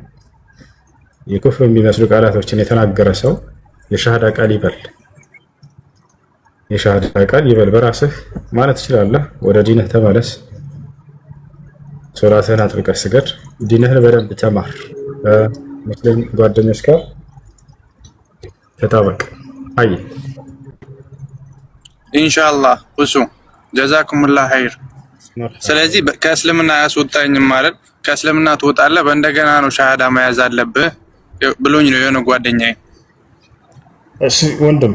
የኩፍር የሚመስሉ ቃላቶችን የተናገረ ሰው የሻሃዳ ቃል ይበል፣ የሻሃዳ ቃል ይበል በራስህ ማለት ትችላለህ። ወደ ዲንህ ተመለስ፣ ሶላትህን አጥብቀህ ስገድ፣ ዲንህን በደንብ ተማር፣ ሙስሊም ጓደኞች ጋር ተጣበቅ። አይ ኢንሻአላህ ሁሱ ጀዛኩሙላህ ኸይር። ስለዚህ ከእስልምና ያስወጣኝም ማለት ከእስልምና ትወጣለህ በእንደገና ነው ሻሃዳ መያዝ አለብህ ብሎኝ ነው የሆነ ጓደኛዬ። እሺ ወንድም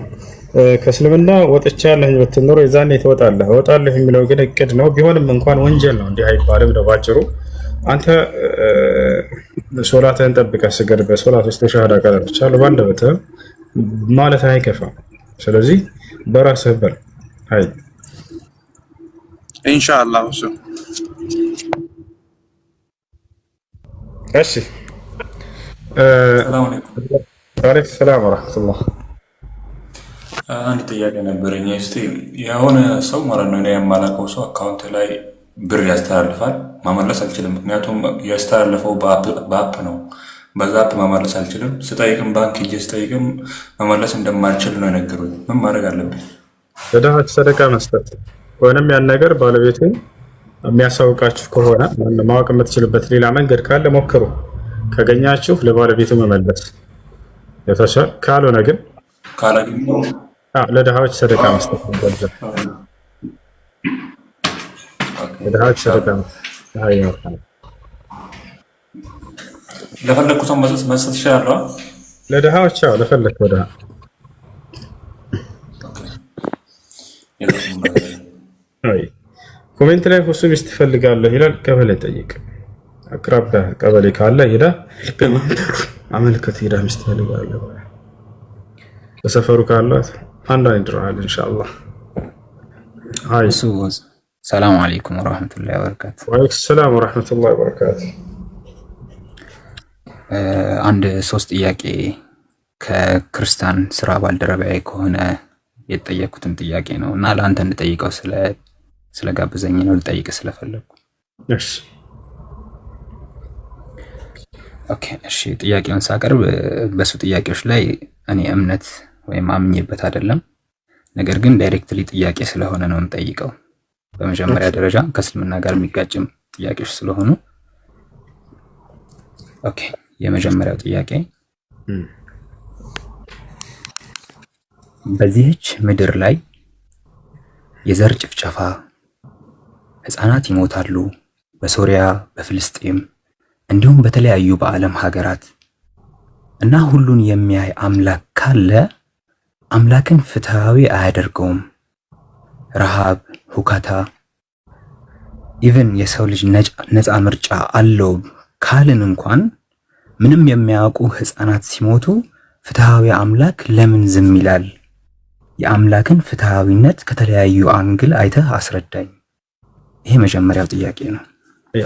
ከእስልምና ወጥቻለሁ ብትል ኖሮ የዛኔ ትወጣለህ። እወጣለሁ የሚለው ግን እቅድ ነው። ቢሆንም እንኳን ወንጀል ነው፣ እንዲህ አይባልም ነው ባጭሩ። አንተ ሶላትህን ጠብቀህ ስገድ፣ በሶላት ውስጥ ሻሃዳ ቃል ብቻለሁ ባንደበትህ ማለት አይከፋም። ስለዚህ በራስህ በል። አይ ኢንሻአላህ እሱ እሺ። ሰላም ወራህመቱላህ። አንድ ጥያቄ ነበረኝ። እስቲ የሆነ ሰው ማለት ነው እኔ የማላውቀው ሰው አካውንት ላይ ብር ያስተላልፋል፣ መመለስ አልችልም። ምክንያቱም ያስተላልፈው በአፕ ነው፣ በዛ አፕ መመለስ አልችልም። ስጠይቅም ባንክ ሄጄ ስጠይቅም መመለስ እንደማልችል ነው የነገሩኝ። ምን ማድረግ አለብኝ? ለድሃዎች ሰደቃ መስጠት ወይንም ያን ነገር ባለቤቱን የሚያሳውቃችሁ ከሆነ ማወቅ የምትችልበት ሌላ መንገድ ካለ ሞክሩ። ካገኛችሁ ለባለቤቱ መመለስ የተሻለ፣ ካልሆነ ግን ለድሃዎች ሰደቃ መስጠት ነው። ለድሃዎች ሰደቃ መስጠት ለፈለኩት ሰው መስጠት ይችላል። ለድሃዎች አዎ፣ ለፈለከው ድሃ ኮሜንት ላይ ሁሱ ሚስት ትፈልጋለህ ይላል። ቀበሌ ጠይቅ። አቅራቢያ ቀበሌ ካለ ሄዳ አመልከት። ሄዳ ሚስት ትፈልጋለህ በሰፈሩ ካላት አንዳንድ ይድራል ኢንሻአላህ። አይ እሱ ሰላም አለይኩም ወራህመቱላሂ ወበረካቱ። ወአለይኩም ሰላም ወራህመቱላሂ ወበረካቱ። አንድ 3 ጥያቄ ከክርስቲያን ስራ ባልደረባዬ ከሆነ የተጠየቁትም ጥያቄ ነው እና ለአንተ እንድጠይቀው ስለጋበዘኝ ነው ልጠይቅ ስለፈለኩ። እሺ ኦኬ እሺ። ጥያቄውን ሳቀርብ በሱ ጥያቄዎች ላይ እኔ እምነት ወይም አምኜበት አይደለም፣ ነገር ግን ዳይሬክትሊ ጥያቄ ስለሆነ ነው የምጠይቀው። በመጀመሪያ ደረጃ ከእስልምና ጋር የሚጋጭም ጥያቄዎች ስለሆኑ ኦኬ። የመጀመሪያው ጥያቄ በዚህች ምድር ላይ የዘር ጭፍጨፋ፣ ህፃናት ይሞታሉ፣ በሶሪያ በፍልስጤም እንዲሁም በተለያዩ በዓለም ሀገራት እና ሁሉን የሚያይ አምላክ ካለ አምላክን ፍትሃዊ አያደርገውም። ረሃብ፣ ሁካታ፣ ኢቭን የሰው ልጅ ነፃ ምርጫ አለው ካልን እንኳን ምንም የሚያውቁ ህፃናት ሲሞቱ ፍትሃዊ አምላክ ለምን ዝም ይላል? የአምላክን ፍትሃዊነት ከተለያዩ አንግል አይተህ አስረዳኝ። ይሄ መጀመሪያው ጥያቄ ነው።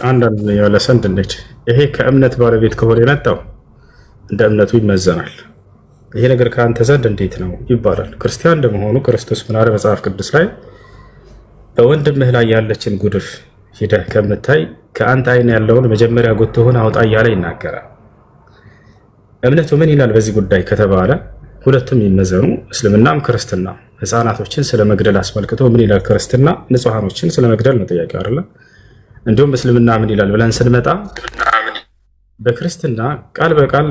አንዳንድ ያለ ሰንድ እንዴት ይሄ ከእምነት ባለቤት ከሆነ የመጣው እንደ እምነቱ ይመዘናል። ይሄ ነገር ከአንተ ዘንድ እንዴት ነው ይባላል። ክርስቲያን እንደመሆኑ ክርስቶስ ምን አለ መጽሐፍ ቅዱስ ላይ? በወንድምህ ላይ ያለችን ጉድፍ ሂደህ ከምታይ ከአንተ አይን ያለውን መጀመሪያ ጎትቶህን አውጣ እያለ ይናገራል። እምነቱ ምን ይላል በዚህ ጉዳይ ከተባለ ሁለቱም ይመዘኑ፣ እስልምናም ክርስትና። ህፃናቶችን ስለመግደል አስመልክቶ ምን ይላል ክርስትና? ንጹሃኖችን ስለመግደል ነው ጥያቄው አይደለ? እንዲሁም እስልምና ምን ይላል ብለን ስንመጣ በክርስትና ቃል በቃል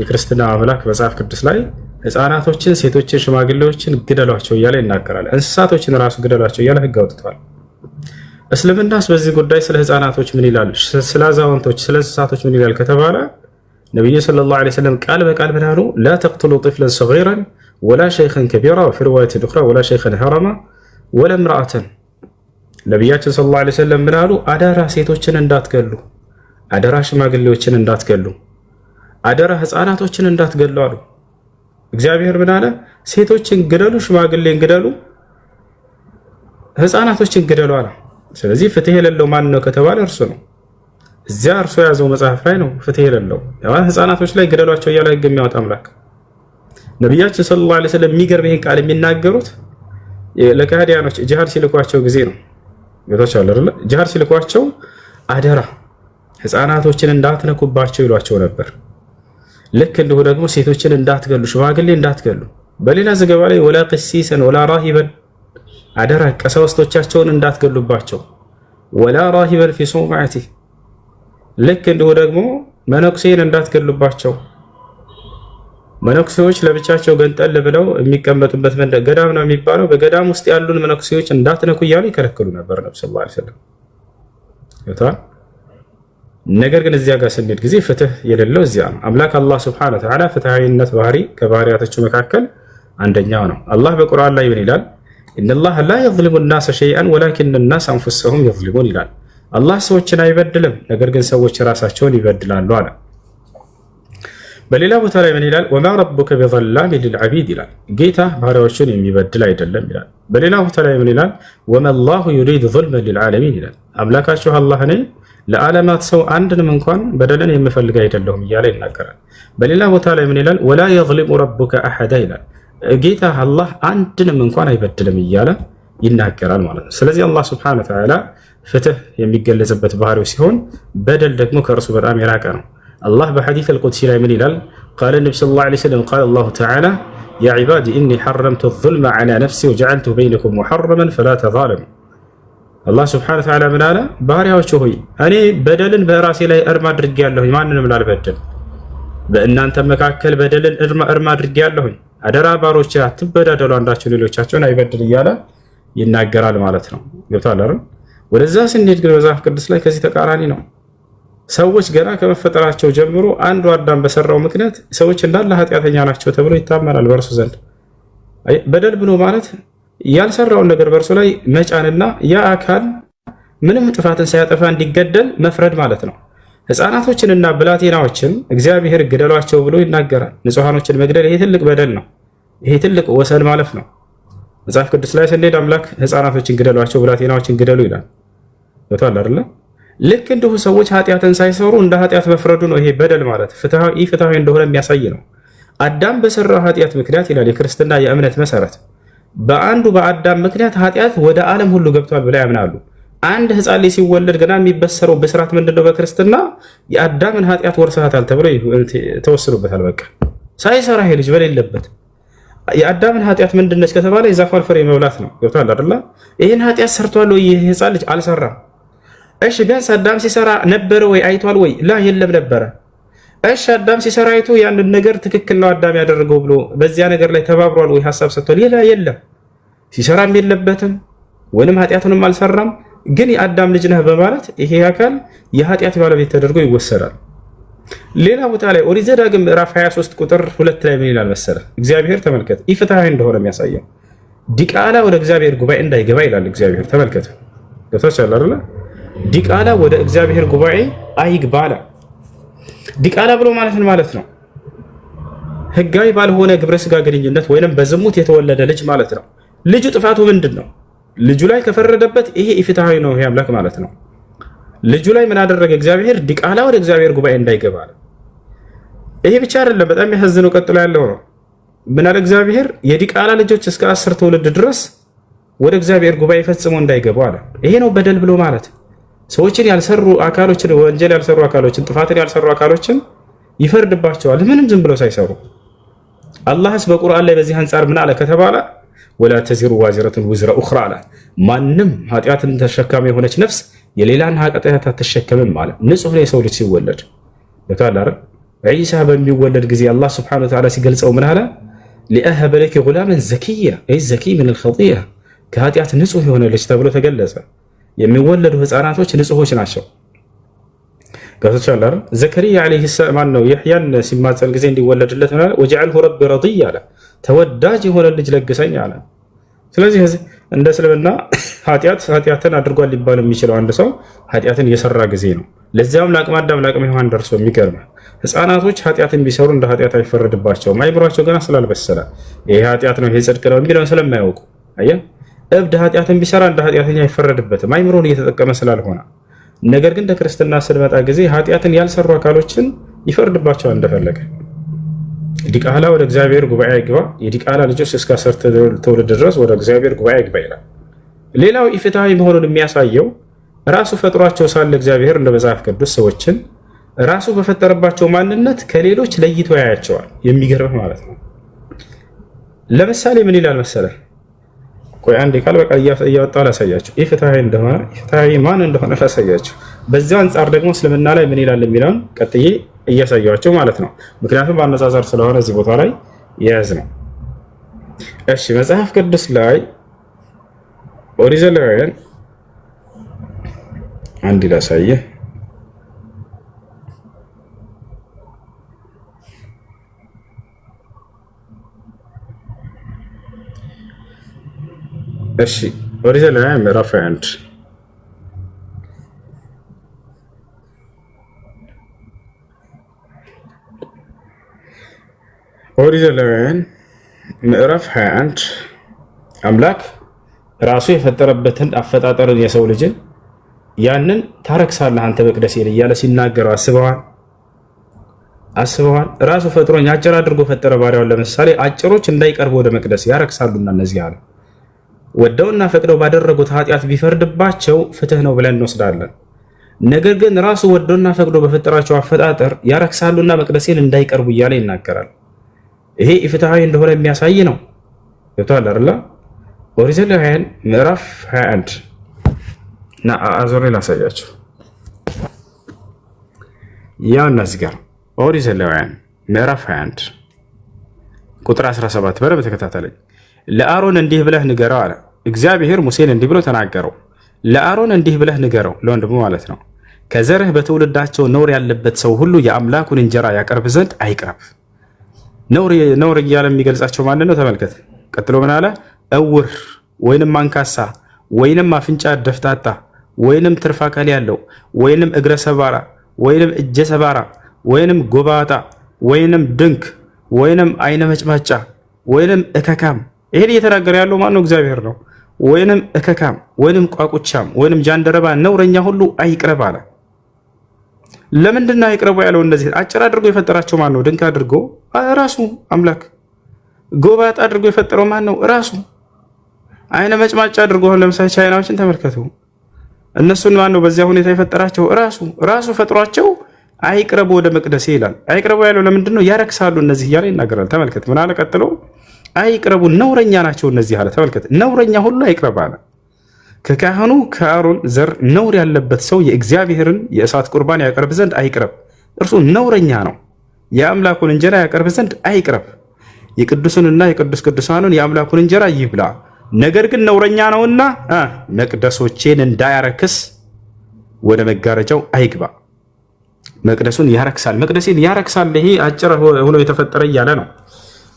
የክርስትና አምላክ መጽሐፍ ቅዱስ ላይ ህፃናቶችን፣ ሴቶችን፣ ሽማግሌዎችን ግደሏቸው እያለ ይናገራል። እንስሳቶችን ራሱ ግደሏቸው እያለ ህግ አውጥቷል። እስልምናስ በዚህ ጉዳይ ስለ ህፃናቶች ምን ይላል? ስለ አዛውንቶች፣ ስለ እንስሳቶች ምን ይላል ከተባለ ነቢዩ ሰለላሁ ዐለይሂ ወሰለም ቃል በቃል ምን አሉ? ላ ተቅትሉ ጢፍለን ሰጊረን ወላ ሸይኸን ከቢራ ወፊ ሪዋየትን ኡኽራ ወላ ሸይኸን ሐረማ ወላ እምረአተን። ነቢያችን ሰለላሁ ዐለይሂ ወሰለም ምን አሉ? አደራ ሴቶችን እንዳትገሉ፣ አደራ ሽማግሌዎችን እንዳትገሉ፣ አደራ ህፃናቶችን እንዳትገሉ አሉ። እግዚአብሔር ምን አለ? ሴቶችን ግደሉ፣ ሽማግሌን ግደሉ፣ ህፃናቶችን ግደሉ አለ። ስለዚህ ፍትህ የሌለው ማን ነው ከተባለ እርሱ ነው። እዚያ እርሱ የያዘው መጽሐፍ ላይ ነው ፍትህ የሌለው። ህፃናቶች ላይ ግደሏቸው እያለ ህግ የሚያወጣ አምላክ። ነቢያችን ሰለላሁ ዐለይሂ ወሰለም የሚገርም ይህን ቃል የሚናገሩት ለካህዲያኖች ጂሃድ ሲልኳቸው ጊዜ ነው። ጌታቸው አለ አይደል? ጂሃድ ሲልኳቸው አደራ ህፃናቶችን እንዳትነኩባቸው ይሏቸው ነበር። ልክ እንዲሁ ደግሞ ሴቶችን እንዳትገሉ፣ ሽማግሌ እንዳትገሉ። በሌላ ዘገባ ላይ ወላ ቀሲሰን ወላ ራሂበን፣ አደራ ቀሳውስቶቻቸውን እንዳትገሉባቸው። ወላ ራሂበን ፊ ሶማዕቲ፣ ልክ እንዲሁ ደግሞ መነኩሴን እንዳትገሉባቸው። መነኩሴዎች ለብቻቸው ገንጠል ብለው የሚቀመጡበት ገዳም ነው የሚባለው። በገዳም ውስጥ ያሉን መነኩሴዎች እንዳትነኩ እያሉ ይከለክሉ ነበር ነብዩ ሰለላሁ ዐለይሂ ወሰለም። ነገር ግን እዚያ ጋር ስንሄድ ጊዜ ፍትህ የሌለው እዚያ ነው። አምላክ አላህ ሱብሓነሁ ወተዓላ ፍትሃዊነት ባህሪ ከባህሪያቶቹ መካከል አንደኛው ነው። አላህ በቁርአን ላይ ምን ይላል? ኢነላህ ላ የዝሊሙ ናሰ ሸይአን ወላኪነ ናስ አንፉሰሁም የዝሊሙን ይላል። አላህ ሰዎችን አይበድልም፣ ነገር ግን ሰዎች ራሳቸውን ይበድላሉ አለ። በሌላ ቦታ ላይ ምን ይላል? ወማ ረቡከ ቢዘላሚን ሊልዓቢድ ይላል። ጌታ ባሪያዎችን የሚበድል አይደለም ይላል። በሌላ ቦታ ላይ ምን ይላል? ወመላሁ ዩሪዱ ዙልመን ሊልዓለሚን ይላል። አምላካችሁ አላህ እኔ ለዓለማት ሰው አንድንም እንኳን በደልን የምፈልግ አይደለሁም እያለ ይናገራል። በሌላ ቦታ ላይ ምን ይላል? ወላ የዝሊሙ ረቡከ አሐዳ ይላል። ጌታ አላህ አንድንም እንኳን አይበድልም እያለ ይናገራል ማለት ነው። ስለዚህ አላህ ሱብሓነሁ ወተዓላ ፍትህ የሚገለጽበት ባህሪው ሲሆን በደል ደግሞ ከእርሱ በጣም የራቀ ነው። አላህ በሐዲስ አልቁድሲ ላይ ምን ይላል? ቃለ ነቢ ሰለላሁ ዐለይሂ ወሰለም ቃለ አላሁ ተዓላ ያ ዒባዲ ኢኒ ሐረምቱ ዙልመ ዐላ ነፍሲ ወጀዐልቱሁ በይነኩም ሙሐረመን ፈላ ተዛለሙ። አላህ ስብሐነሁ ወተዓላ ምን አለ? ባሪያዎች ሆይ እኔ በደልን በራሴ ላይ እርም አድርጌያለሁኝ፣ ማንንም ላልበድል። በእናንተ መካከል በደልን እርም አድርጌያለሁኝ፣ አደራ ባሮቼ አትበዳደሉ፣ አንዳችሁ ሌሎቻቸውን አይበድል እያለ ይናገራል ማለት ነው። ገብቶሃል አይደል? ወደዛ ስንሄድ ግን መጽሐፍ ቅዱስ ላይ ከዚህ ተቃራኒ ነው። ሰዎች ገና ከመፈጠራቸው ጀምሮ አንዱ አዳም በሰራው ምክንያት ሰዎች እንዳለ ኃጢአተኛ ናቸው ተብሎ ይታመናል በእርሱ ዘንድ። በደል ብሎ ማለት ያልሰራውን ነገር በእርሱ ላይ መጫንና ያ አካል ምንም ጥፋትን ሳያጠፋ እንዲገደል መፍረድ ማለት ነው። ህፃናቶችንና ብላቴናዎችን እግዚአብሔር ግደሏቸው ብሎ ይናገራል። ንጹሐኖችን መግደል ይሄ ትልቅ በደል ነው። ይሄ ትልቅ ወሰን ማለፍ ነው። መጽሐፍ ቅዱስ ላይ ስንሄድ አምላክ ህፃናቶችን ግደሏቸው፣ ብላቴናዎችን ግደሉ ይላል። ወጣል አይደለ? ልክ እንዲሁ ሰዎች ኃጢአትን ሳይሰሩ እንደ ኃጢአት መፍረዱ ነው። ይሄ በደል ማለት ፍትሃዊ እንደሆነ የሚያሳይ ነው። አዳም በሰራው ኃጢአት ምክንያት ይላል የክርስትና የእምነት መሰረት በአንዱ በአዳም ምክንያት ኃጢአት ወደ ዓለም ሁሉ ገብቷል ብለው ያምናሉ። አንድ ህፃን ልጅ ሲወለድ ገና የሚበሰረው በስርዓት ምንድነው? በክርስትና የአዳምን ኃጢአት ወርሰሃታል ተብሎ ተወስኖበታል። በቃ ሳይሰራ ይሄ ልጅ በሌለበት የአዳምን ኃጢአት ምንድነች ከተባለ የዛፏን ፍሬ መብላት ነው። ገብቷል አይደል? ይሄን ኃጢአት ሰርቷል ወይ ይሄ ህፃን ልጅ? አልሰራም። እሺ ቢያንስ አዳም ሲሰራ ነበረ ወይ አይቷል ወይ? ላ የለም ነበረ። እሺ አዳም ሲሰራ አይቶ ያንን ነገር ትክክል ነው አዳም ያደረገው ብሎ በዚያ ነገር ላይ ተባብሯል ወይ? ሐሳብ ሰጥቷል? የለም። ሲሰራም የለበትም ወንም ኃጢአቱንም አልሰራም። ግን የአዳም ልጅ ነህ በማለት ይሄ አካል የኃጢአት ባለቤት ተደርጎ ይወሰዳል። ሌላ ቦታ ላይ ኦሪት ዘዳግም ምዕራፍ 23 ቁጥር 2 ላይ ምን ይላል መሰለህ? እግዚአብሔር ተመልከት፣ ኢፍትሃዊ እንደሆነ የሚያሳየው ዲቃላ ወደ እግዚአብሔር ጉባኤ እንዳይገባ ይላል እግዚአብሔር። ተመልከት፣ ገብቶሻል አይደል? ዲቃላ ወደ እግዚአብሔር ጉባኤ አይግባላ። ዲቃላ ብሎ ማለት ምን ማለት ነው? ህጋዊ ባልሆነ ግብረ ስጋ ግንኙነት ወይንም በዝሙት የተወለደ ልጅ ማለት ነው። ልጁ ጥፋቱ ምንድን ነው? ልጁ ላይ ከፈረደበት ይሄ ኢፍትሃዊ ነው ይሄ አምላክ ማለት ነው። ልጁ ላይ ምን አደረገ እግዚአብሔር? ዲቃላ ወደ እግዚአብሔር ጉባኤ እንዳይገባ። ይሄ ብቻ አይደለም፣ በጣም ያሳዝነው ቀጥሎ ያለው ነው። ምን አለ እግዚአብሔር? የዲቃላ ልጆች እስከ 10 ትውልድ ድረስ ወደ እግዚአብሔር ጉባኤ ፈጽሞ እንዳይገቡ አለ። ይሄ ነው በደል ብሎ ማለት። ሰዎችን ያልሰሩ አካሎችን፣ ወንጀል ያልሰሩ አካሎችን፣ ጥፋትን ያልሰሩ አካሎችን ይፈርድባቸዋል ምንም ዝም ብለው ሳይሰሩ። አላህስ በቁርአን ላይ በዚህ አንጻር ምን አለ ከተባለ ወላ ተዚሩ ዋዚረቱን ውዝረ ኡኽራ አለ። ማንም ኃጢአትን ተሸካሚ የሆነች ነፍስ የሌላን ኃጢአት አትሸከምም አለ። ንጹህ ነው የሰው ልጅ ሲወለድ። ይታላረ ዒሳ በሚወለድ ጊዜ አላህ ሱብሓነሁ ወተዓላ ሲገልጸው ምን አለ? ሊአህበ ለኪ ጉላመን ዘኪያ አይ ዘኪ ምን الخطيئة ከኃጢአት ንጹህ የሆነ ልጅ ተብሎ ተገለጸ። የሚወለዱ ህፃናቶች ንጹሆች ናቸው። ገብቶሻል? ዘከሪያ ዓለይሂ ሰላም ማን ነው ይህያን ሲማፀን ጊዜ እንዲወለድለት ምን አለ? ወጀዐልሁ ረቢ ረዲያ አለ፣ ተወዳጅ የሆነ ልጅ ለግሰኝ አለ። ስለዚህ እንደ እስልምና ኃጢአትን አድርጓል ሊባል የሚችለው አንድ ሰው ኃጢአትን እየሰራ ጊዜ ነው። ለዚያም ለአቅመ አዳም ለአቅመ ሔዋን ደርሶ የሚገርም ህፃናቶች ኃጢአትን ቢሰሩ እንደ ኃጢአት አይፈረድባቸውም። አይምሯቸው ገና ስላልበሰለ ይሄ ኃጢአት ነው ይሄ ጽድቅ ነው የሚለውን ስለማያውቁ አየህ፣ እብድ ኃጢአትን ቢሰራ እንደ ኃጢአተኛ አይፈረድበትም አይምሮን እየተጠቀመ ስላልሆነ። ነገር ግን ለክርስትና ስንመጣ ጊዜ ኃጢአትን ያልሰሩ አካሎችን ይፈርድባቸዋል እንደፈለገ። ዲቃላ ወደ እግዚአብሔር ጉባኤ አይግባ፣ የዲቃላ ልጆች እስከ 10 ትውልድ ድረስ ወደ እግዚአብሔር ጉባኤ አይግባ ይላል። ሌላው ኢፍትሃዊ መሆኑን የሚያሳየው ራሱ ፈጥሯቸው ሳለ እግዚአብሔር እንደ መጽሐፍ ቅዱስ ሰዎችን ራሱ በፈጠረባቸው ማንነት ከሌሎች ለይቶ ያያቸዋል። የሚገርም ማለት ነው። ለምሳሌ ምን ይላል መሰለህ? ቆይ አንዴ ቃል በቃል እያወጣሁ ላሳያችሁ። ኢፍትሃዊ እንደሆነ ኢፍትሃዊ ማን እንደሆነ ላሳያችሁ። በዚያው አንጻር ደግሞ እስልምና ላይ ምን ይላል የሚለውን ቀጥዬ እያሳያቸው ማለት ነው። ምክንያቱም በአነጻጸር ስለሆነ እዚህ ቦታ ላይ የያዝ ነው። እሺ መጽሐፍ ቅዱስ ላይ ኦሪት ዘሌዋውያን አንድ ላሳየህ። እሺ ኦሪት ዘሌዋውያን ምዕራፍ 21 ኦሪት ዘሌዋውያን ምዕራፍ 21 አምላክ ራሱ የፈጠረበትን አፈጣጠርን የሰው ልጅን ያንን ታረክሳለህ አንተ መቅደሴን እያለ ሲናገረው አስበዋል። ራሱ ፈጥሮኝ አጭር አድርጎ ፈጠረ ባሪያውን። ለምሳሌ አጭሮች እንዳይቀርቡ ወደ መቅደስ ያረክሳሉና እነዚህ አለ። ወደውና ፈቅደው ባደረጉት ኃጢአት ቢፈርድባቸው ፍትህ ነው ብለን እንወስዳለን። ነገር ግን ራሱ ወደውና ፈቅዶ በፈጠራቸው አፈጣጠር ያረክሳሉና መቅደሴን እንዳይቀርቡ እያለ ይናገራል። ይሄ ኢፍትሃዊ እንደሆነ የሚያሳይ ነው። ገብቶሃል አይደል? ኦሪት ዘሌዋውያን ምዕራፍ 21 እና አዞሬ ላሳያችሁ። ያው እነዚህ ጋር ኦሪት ዘሌዋውያን ምዕራፍ 21 ቁጥር 17 በደንብ ተከታተለኝ። ለአሮን እንዲህ ብለህ ንገረው አለ እግዚአብሔር ሙሴን እንዲህ ብሎ ተናገረው። ለአሮን እንዲህ ብለህ ንገረው፣ ለወንድሙ ማለት ነው። ከዘርህ በትውልዳቸው ነውር ያለበት ሰው ሁሉ የአምላኩን እንጀራ ያቀርብ ዘንድ አይቅረብ። ነውር እያለ የሚገልጻቸው ማን ነው? ተመልከት። ቀጥሎ ምን አለ? እውር ወይንም አንካሳ ወይንም አፍንጫ ደፍታታ ወይንም ትርፍ አካል ያለው ወይንም እግረ ሰባራ ወይንም እጀ ሰባራ ወይንም ጎባጣ ወይንም ድንክ ወይንም አይነ መጭማጫ ወይንም እከካም። ይሄን እየተናገረ ያለው ማን ነው? እግዚአብሔር ነው። ወይንም እከካም ወይንም ቋቁቻም ወይንም ጃንደረባ ነውረኛ ሁሉ አይቅረብ አለ። ለምንድነው አይቅረቡ ያለው? እንደዚህ አጭር አድርጎ የፈጠራቸው ማን ነው? ድንክ አድርጎ ራሱ አምላክ። ጎባጣ አድርጎ የፈጠረው ማን ነው? ራሱ። አይነ መጭማጫ አድርጎ ለምሳሌ ቻይናዎችን ተመልከቱ። እነሱን ማን ነው በዚያ ሁኔታ የፈጠራቸው? ራሱ ፈጥሯቸው አይቅረቡ ወደ መቅደሴ ይላል። አይቅረቡ ያለው ለምንድን ነው? ያረክሳሉ እነዚህ እያለ ይናገራል። ተመልከት ምን አለ ቀጥሎ? አይቅረቡ ነውረኛ ናቸው እነዚህ አለ። ተመልከት ነውረኛ ሁሉ አይቅረብ አለ። ከካህኑ ከአሮን ዘር ነውር ያለበት ሰው የእግዚአብሔርን የእሳት ቁርባን ያቀርብ ዘንድ አይቅረብ፣ እርሱ ነውረኛ ነው። የአምላኩን እንጀራ ያቀርብ ዘንድ አይቅረብ። የቅዱስንና የቅዱስ ቅዱሳኑን የአምላኩን እንጀራ ይብላ። ነገር ግን ነውረኛ ነውና መቅደሶቼን እንዳያረክስ ወደ መጋረጃው አይግባ። መቅደሱን ያረክሳል፣ መቅደሴን ያረክሳል። ይሄ አጭር ሆኖ የተፈጠረ እያለ ነው።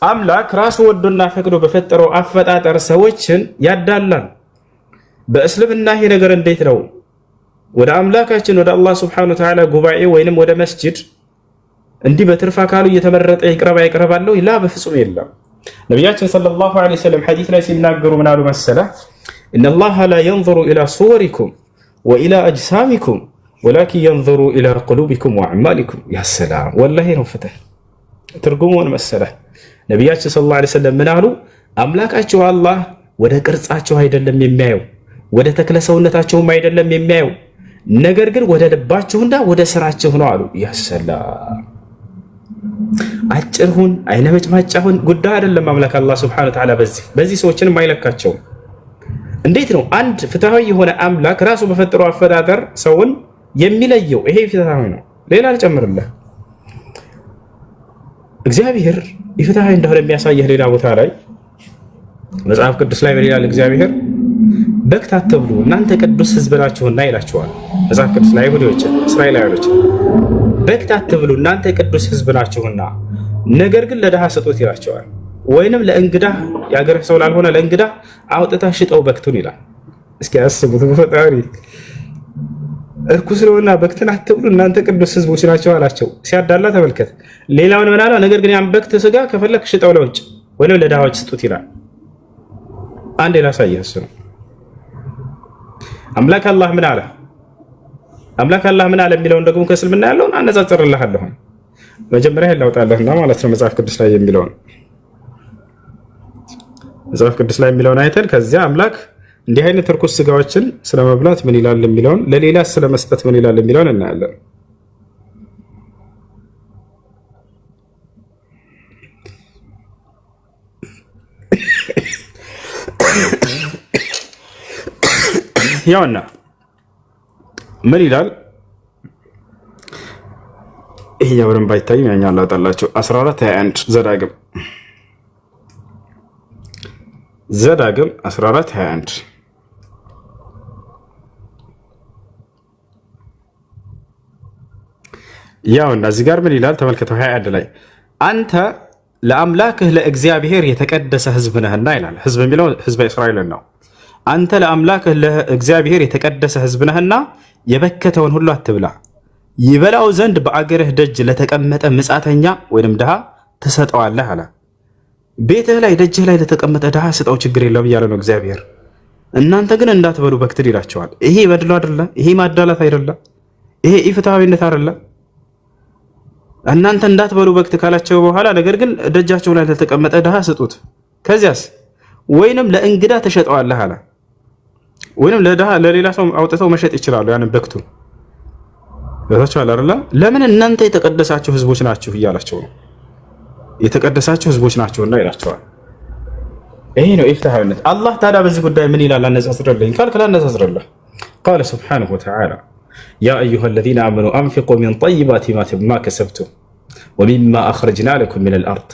አምላክ ራሱ ወዶና ፈቅዶ በፈጠረው አፈጣጠር ሰዎችን ያዳላል። በእስልምና ይሄ ነገር እንዴት ነው? ወደ አምላካችን ወደ አላህ ሱብሓነሁ ወተዓላ ጉባኤ ወይንም ወደ መስጂድ እንዲህ በትርፍ አካሉ እየተመረጠ ይቅረብ አይቅረባለሁ? ላ በፍጹም የለም። ነቢያችን ሰለላሁ ዐለይሂ ወሰለም ሐዲስ ላይ ሲናገሩ ምን አሉ መሰለህ? ኢነላሃ ላ የንዙሩ ኢላ ሱወሪኩም ወኢላ አጅሳሚኩም ወላኪን የንዙሩ ኢላ ቁሉቢኩም ወአዕማሊኩም። ያ ሰላም ወላሂ ነው ፍትህ። ትርጉሙን መሰለህ? ነቢያችን ሰለላሁ ዐለይሂ ወሰለም ምን አሉ? አምላካችሁ አላህ ወደ ቅርጻቸው አይደለም የሚያየው፣ ወደ ተክለ ሰውነታቸውም አይደለም የሚያየው፣ ነገር ግን ወደ ልባችሁና ወደ ስራችሁ ነው አሉ። ያ ሰላም አጭርሁን አይነ መጭማጫሁን ጉዳይ አይደለም አምላክ አላህ ሱብሓነሁ ወተዓላ በዚህ ሰዎችንም አይለካቸውም። እንዴት ነው አንድ ፍትሃዊ የሆነ አምላክ ራሱ በፈጠረው አፈጣጠር ሰውን የሚለየው? ይሄ ፍትሃዊ ነው። ሌላ አልጨምርልህ። እግዚአብሔር ኢፍትሐዊ እንደሆነ የሚያሳየህ ሌላ ቦታ ላይ መጽሐፍ ቅዱስ ላይ ምን ይላል? እግዚአብሔር በክት አትብሉ እናንተ ቅዱስ ሕዝብ ናችሁና ይላቸዋል። መጽሐፍ ቅዱስ ላይ አይሁዶችን እስራኤላውያኖችን በክት አትብሉ እናንተ ቅዱስ ሕዝብ ናችሁና ነገር ግን ለድሃ ስጡት ይላቸዋል። ወይንም ለእንግዳ የአገር ሰው ላልሆነ ለእንግዳ አውጥታ ሽጠው በክቱን ይላል። እስኪ አስቡት በፈጣሪ እርኩስ ነውና በክትን አትብሉ እናንተ ቅዱስ ሕዝቦች ናቸው አላቸው። ሲያዳላ ተመልከት። ሌላውን ምን አለው? ነገር ግን ያን በክት ስጋ ከፈለክ ሽጠው ለውጭ ወይንም ለድሃዎች ስጡት ይላል። አንድ ላሳየህ እሱ ነው። አምላክ አላህ ምን አለ? አምላክ አላህ ምን አለ የሚለውን ደግሞ ከእስልምና ያለውን አነጻጽርልሃለሁ። መጀመሪያ ላውጣለህና ማለት ነው መጽሐፍ ቅዱስ ላይ የሚለውን አይተን ከዚያ አምላክ እንዲህ አይነት ርኩስ ስጋዎችን ስለመብላት ምን ይላል የሚለውን ለሌላ ስለመስጠት ምን ይላል የሚለውን እናያለን። ያውና ምን ይላል? ይሄኛው በደንብ አይታይም፣ ያኛው ላውጣላችሁ። 14:21 ዘዳግም 14:21 ያውና እዚህ ጋር ምን ይላል ተመልከተው። 21 ላይ አንተ ለአምላክህ ለእግዚአብሔር የተቀደሰ ሕዝብ ነህና ይላል። ሕዝብ የሚለው ሕዝበ እስራኤልን ነው። አንተ ለአምላክህ ለእግዚአብሔር የተቀደሰ ሕዝብ ነህና የበከተውን ሁሉ አትብላ፣ ይበላው ዘንድ በአገርህ ደጅ ለተቀመጠ ምጻተኛ ወይንም ድሃ ትሰጠዋለህ አለ። ቤትህ ላይ ደጅህ ላይ ለተቀመጠ ድሃ ስጠው፣ ችግር የለውም እያለ ነው እግዚአብሔር። እናንተ ግን እንዳትበሉ በክትን ይላቸዋል። ይሄ በድሎ አይደለ? ይሄ ማዳላት አይደለ? ይሄ ኢፍትሐዊነት አይደለ? እናንተ እንዳትበሉ በክት ካላቸው በኋላ ነገር ግን ደጃቸው ላይ ለተቀመጠ ድሃ ስጡት። ከዚያስ ወይንም ለእንግዳ ተሸጠዋለህ አለ። ወይንም ለሌላ ሰው አውጥተው መሸጥ ይችላሉ ያንን በክቱን። ያታችኋል አይደለ? ለምን እናንተ የተቀደሳችሁ ሕዝቦች ናችሁ እያላቸው ነው። የተቀደሳችሁ ሕዝቦች ናቸውና ይላቸዋል። ይሄ ነው ኢፍትሐዊነት። አላህ ታዲያ በዚህ ጉዳይ ምን ይላል? አነጻጽርልኝ ካልክ ላነጻጽርልህ። ቃለ ሱብሓነሁ ወተዓላ ያ አዩሃ አለዚነ አመኑ አንፊቁ ሚን ጠይባቲ ማ ከሰብቱም ወሚማ አኽረጅና ለኩም ሚነል አርድ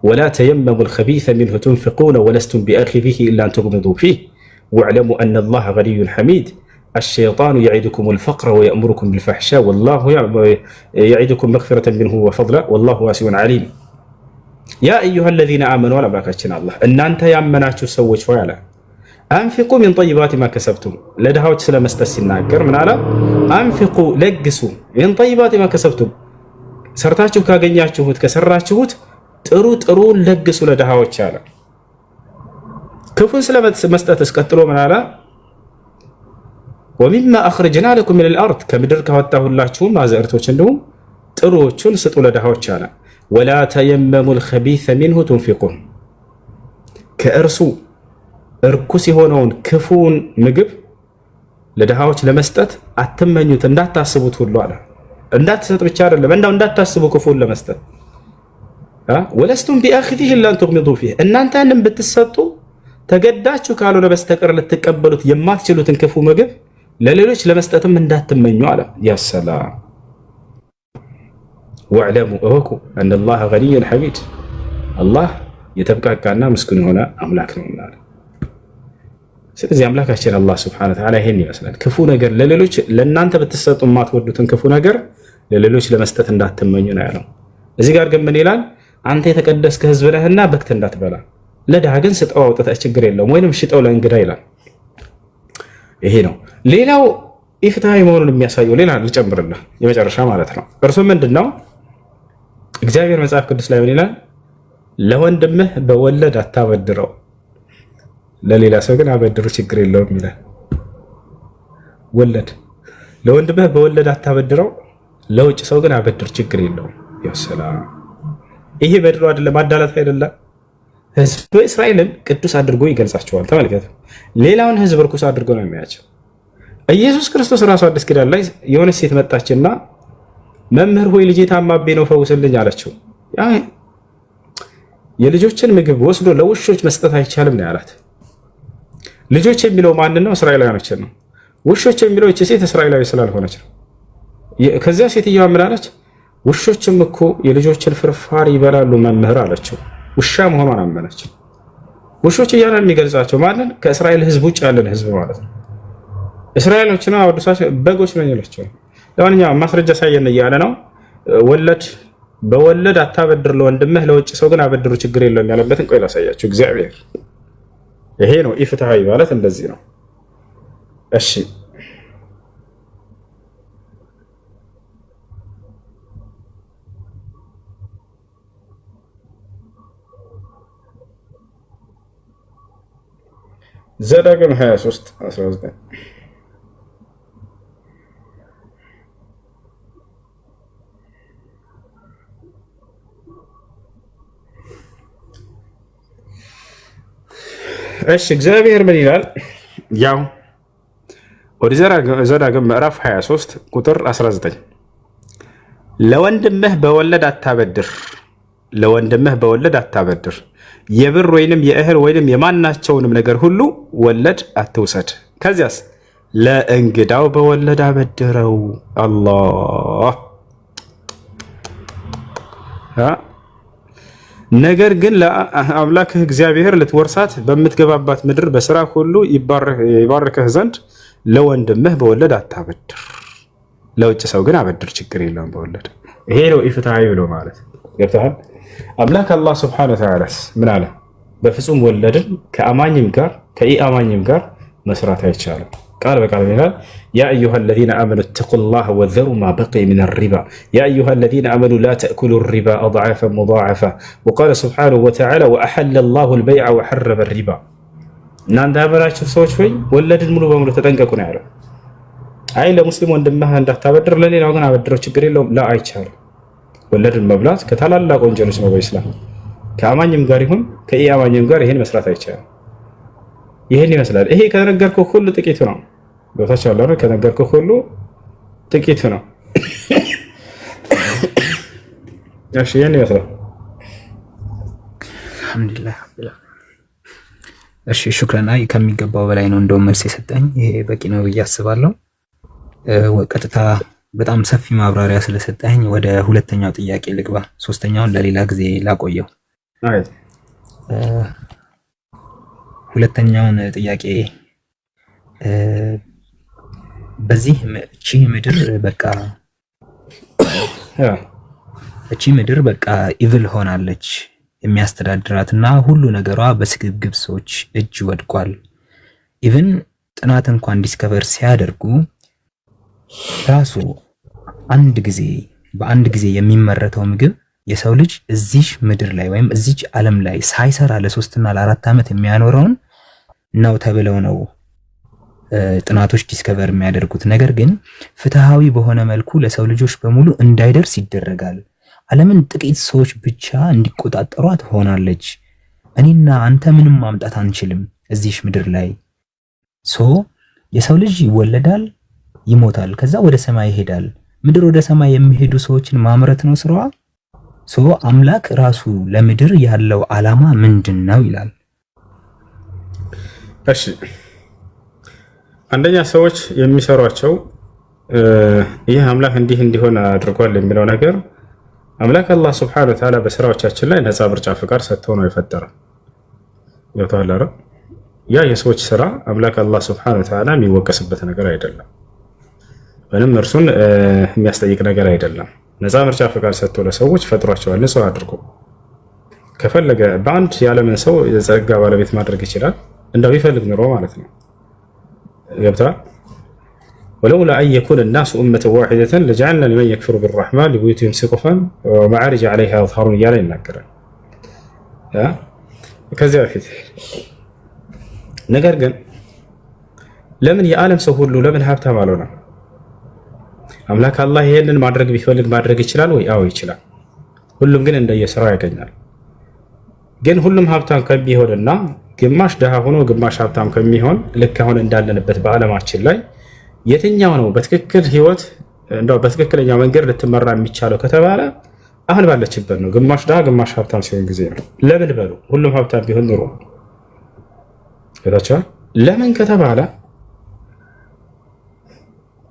ወላ ተየመሙ አልኸቢሰ ሚንሁ ቱንፊቁነ ወለስቱም ቢአኺዚሂ ኢላ አን ቱግሚዱ ፊህ ወዕለሙ አነ አላህ ገኒዩን ሐሚድ አሸይጣኑ የዒዱኩም አልፈቅረ ወየእሙሩኩም ቢልፈሕሻእ ወላሁ የዒዱኩም መግፊረተን ሚንሁ ወፈድላ ወላሁ ዋሲዑን ዓሊም። ያ አዩሃ አለዚነ አመኑ አለ አምላካችን አላህ እናንተ ያመናችሁ ሰዎች ሆይ አለ አንፊቁ ሚን ጠይባቲ ማ ከሰብቱም ለድሃዎች ስለመስጠት ሲናገር ምን አለ? አንፊቁ ለግሱ ሚን ጠይባቲ ማ ከሰብቱም ሰርታችሁ ካገኛችሁት ከሰራችሁት ጥሩ ለግሱ ለድሃዎች አለ። ክፉን ስለመስጠት ቀጥሎ ምን አለ? ወሚማ አኽረጅና ለኩም ሚነል አርድ ከምድር ካወጣሁላችሁም አዝዕርቶች እንዲሁም ጥሩዎቹን ስጡ ለድሃዎች አለ። ወላ ተየመሙ አልኸቢሰ ሚንሁ ቱንፊቁን ከእርሱ እርኩስ የሆነውን ክፉን ምግብ ለድሃዎች ለመስጠት አትመኙት፣ እንዳታስቡት ሁሉ አለ። እንዳትሰጥ ብቻ አይደለም እንዳው እንዳታስቡ ክፉን ለመስጠት ወለስቱም ቢአኺዚሂ ኢላ አን ቱግሚዱ ፊህ እናንተንም ብትሰጡ ተገዳችሁ ካልሆነ በስተቀር ልትቀበሉት የማትችሉትን ክፉ ምግብ ለሌሎች ለመስጠትም እንዳትመኙ አለ። ያ ሰላም ወዕለሙ እወቁ አነ አላህ ገኒዩን ሐሚድ አላህ የተብቃቃና ምስጉን የሆነ አምላክ ነው አለ። ስለዚህ አምላካችን አላህ ሱብሓነሁ ወተዓላ ይሄን ይመስላል። ክፉ ነገር ለሌሎች ለእናንተ ብትሰጡ የማትወዱትን ክፉ ነገር ለሌሎች ለመስጠት እንዳትመኙ ነው ያለው። እዚህ ጋር ግን ምን ይላል? አንተ የተቀደስክ ሕዝብ ነህና በክት እንዳትበላ፣ ለድሃ ግን ስጠው አውጥተህ ችግር የለውም ወይንም ሽጠው ለእንግዳ ይላል። ይሄ ነው። ሌላው ኢፍትሐዊ መሆኑን የሚያሳየው ሌላ ልጨምርልህ፣ የመጨረሻ ማለት ነው። እርሱ ምንድን ነው? እግዚአብሔር መጽሐፍ ቅዱስ ላይ ምን ይላል? ለወንድምህ በወለድ አታበድረው ለሌላ ሰው ግን አበድሩ ችግር የለውም ይላል። ወለድ ለወንድምህ በወለድ አታበድረው፣ ለውጭ ሰው ግን አበድር ችግር የለውም። ይወሰላም። ይሄ በድሮ አይደለም፣ አዳላት አይደለም። ህዝብ እስራኤልን ቅዱስ አድርጎ ይገልጻቸዋል። ተመልከቱ። ሌላውን ህዝብ ርኩስ አድርጎ ነው የሚያቸው። ኢየሱስ ክርስቶስ ራሱ አዲስ ኪዳን ላይ የሆነች ሴት መጣችና መምህር ሆይ ልጄ ታማቤ ነው ፈውስልኝ አለችው። የልጆችን ምግብ ወስዶ ለውሾች መስጠት አይቻልም ነው ያላት። ልጆች የሚለው ማንን ነው? እስራኤላውያኖችን ነው። ውሾች የሚለው እቺ ሴት እስራኤላዊ ስላልሆነች ነው። ከዚያ ሴትዮዋ ምን አለች? ውሾችም እኮ የልጆችን ፍርፋሪ ይበላሉ መምህር አለችው። ውሻ መሆኗን አመነች። ውሾች እያለ የሚገልጻቸው ማንን? ከእስራኤል ህዝብ ውጭ ያለን ህዝብ ማለት ነው። እስራኤሎችና አወዱሳቸው በጎች ነው ይላቸው። ለማንኛውም ማስረጃ ሳየን እያለ ነው። በወለድ አታበድር ለወንድምህ፣ ለውጭ ሰው ግን አበድሩ ችግር የለውም ያለበትን ቆይ ላሳያችሁ። እግዚአብሔር ይሄ ነው ኢፍትሃዊ ማለት እንደዚህ ነው። እሺ ዘዳግም 23:19 እሺ እግዚአብሔር ምን ይላል? ያው ወደ ዘዳግም ምዕራፍ 23 ቁጥር 19 ለወንድምህ በወለድ አታበድር፣ የብር ወይንም የእህል ወይንም የማናቸውንም ነገር ሁሉ ወለድ አትውሰድ። ከዚያስ ለእንግዳው በወለድ አበድረው። አላህ ነገር ግን ለአምላክህ እግዚአብሔር ልትወርሳት በምትገባባት ምድር በስራ ሁሉ ይባርክህ ዘንድ ለወንድምህ በወለድ አታበድር፣ ለውጭ ሰው ግን አበድር፣ ችግር የለውም በወለድ። ይሄ ነው ኢፍትሃዊ ብሎ ማለት ገብተሃል። አምላክ አላህ ስብሐነሁ ወተዓላ ምን አለ? በፍጹም ወለድን ከአማኝም ጋር ከኢአማኝም ጋር መስራት አይቻልም። ቃል በቃል ይላል ያ አዩሃ አለዚነ አመኑ ተቁላህ ወዘሩ ማ በቂየ ሚነ ሪባ ያ አዩሃ አለዚነ አመኑ ላ ተእኩሉ ሪባ አድዓፈን ሙዳዓፋ ወቃለ ስብሐነሁ ወተዓላ ወአሐለ ላሁ አልበይዐ ወሐረመ ሪባ። እናንተ ያመናችሁ ሰዎች ሆይ ወለድን ሙሉ በሙሉ ተጠንቀቁ ነው ያለው። አይ ለሙስሊም ወንድምህ እንዳታበድር ለሌላው ግን አበድረው ችግር የለውም። ላ አይቻልም። ወለድን መብላት ከታላላቅ ወንጀሎች ነው በኢስላም። ከአማኝም ጋር ይሁን ከኢአማኝም ጋር ይሄን መስራት አይቻልም። ይሄን ይመስላል። ይሄ ከነገርኩህ ሁሉ ጥቂቱ ነው። ቦታቸው አለ ከነገርኩህ ሁሉ ጥቂቱ ነው። እሺ ይሄን ይመስላል። አልሐምዱሊላህ። እሺ ሹክራን። አይ ከሚገባው በላይ ነው እንደውም መልስ የሰጠኝ። ይሄ በቂ ነው ብዬ አስባለሁ። ቀጥታ በጣም ሰፊ ማብራሪያ ስለሰጠኝ ወደ ሁለተኛው ጥያቄ ልግባ። ሶስተኛውን ለሌላ ጊዜ ላቆየው። አይ ሁለተኛውን ጥያቄ በዚህ እቺ ምድር በቃ ኢቭል ሆናለች የሚያስተዳድራትና ሁሉ ነገሯ በስግብግብ ሰዎች እጅ ወድቋል። ኢቭን ጥናት እንኳን ዲስከቨር ሲያደርጉ ራሱ በአንድ ጊዜ የሚመረተው ምግብ የሰው ልጅ እዚህ ምድር ላይ ወይም እዚህ ዓለም ላይ ሳይሰራ ለ3 እና ለ4 ዓመት የሚያኖረውን ነው ተብለው ነው ጥናቶች ዲስከቨር የሚያደርጉት። ነገር ግን ፍትሃዊ በሆነ መልኩ ለሰው ልጆች በሙሉ እንዳይደርስ ይደረጋል። ዓለምን ጥቂት ሰዎች ብቻ እንዲቆጣጠሯት ሆናለች። እኔና አንተ ምንም ማምጣት አንችልም እዚህ ምድር ላይ። የሰው ልጅ ይወለዳል፣ ይሞታል፣ ከዛ ወደ ሰማይ ይሄዳል። ምድር ወደ ሰማይ የሚሄዱ ሰዎችን ማምረት ነው ስራዋ። አምላክ ራሱ ለምድር ያለው ዓላማ ምንድነው ይላል። እሺ አንደኛ ሰዎች የሚሰሯቸው ይህ አምላክ እንዲህ እንዲሆን አድርጓል የሚለው ነገር አምላክ አላህ Subhanahu Wa Ta'ala በስራዎቻችን ላይ ነፃ ምርጫ ፍቃድ ሰጥተው ነው የፈጠረው። ይወጣላ ያ የሰዎች ስራ አምላክ አላህ Subhanahu Wa Ta'ala የሚወቀስበት ነገር አይደለም፣ ወይንም እርሱን የሚያስጠይቅ ነገር አይደለም። ነፃ ምርጫ ፍቃድ ሰጥቶ ለሰዎች ፈጥሯቸዋል ንጹህ አድርጎ። ከፈለገ በአንድ የዓለምን ሰው የጸጋ ባለቤት ማድረግ ይችላል እንደው ይፈልግ ኑሮ ማለት ነው። ገብቷል። ولولا أن يكون الناس أمة واحدة لجعلنا لمن يكفر بالرحمن لبيوتهم سقفا ومعارج عليها يظهرون እያለ ይናገራል። ከዚያ በፊት ነገር ግን ለምን የዓለም ሰው ሁሉ ለምን ሀብታም አልሆነም? አምላክ አላህ ይሄንን ማድረግ ቢፈልግ ማድረግ ይችላል ወይ? አዎ ይችላል። ሁሉም ግን እንደየስራው ያገኛል። ግን ሁሉም ሀብታም ከሚሆንና ግማሽ ደሃ ሆኖ ግማሽ ሀብታም ከሚሆን ልክ አሁን እንዳለንበት በዓለማችን ላይ የትኛው ነው በትክክል ህይወት እንደው በትክክለኛው መንገድ ልትመራ የሚቻለው ከተባለ አሁን ባለችበት ነው። ግማሽ ደሃ ግማሽ ሀብታም ሲሆን ጊዜ ነው። ለምን በሉ ሁሉም ሀብታም ቢሆን ኑሮ ከታቻ ለምን ከተባለ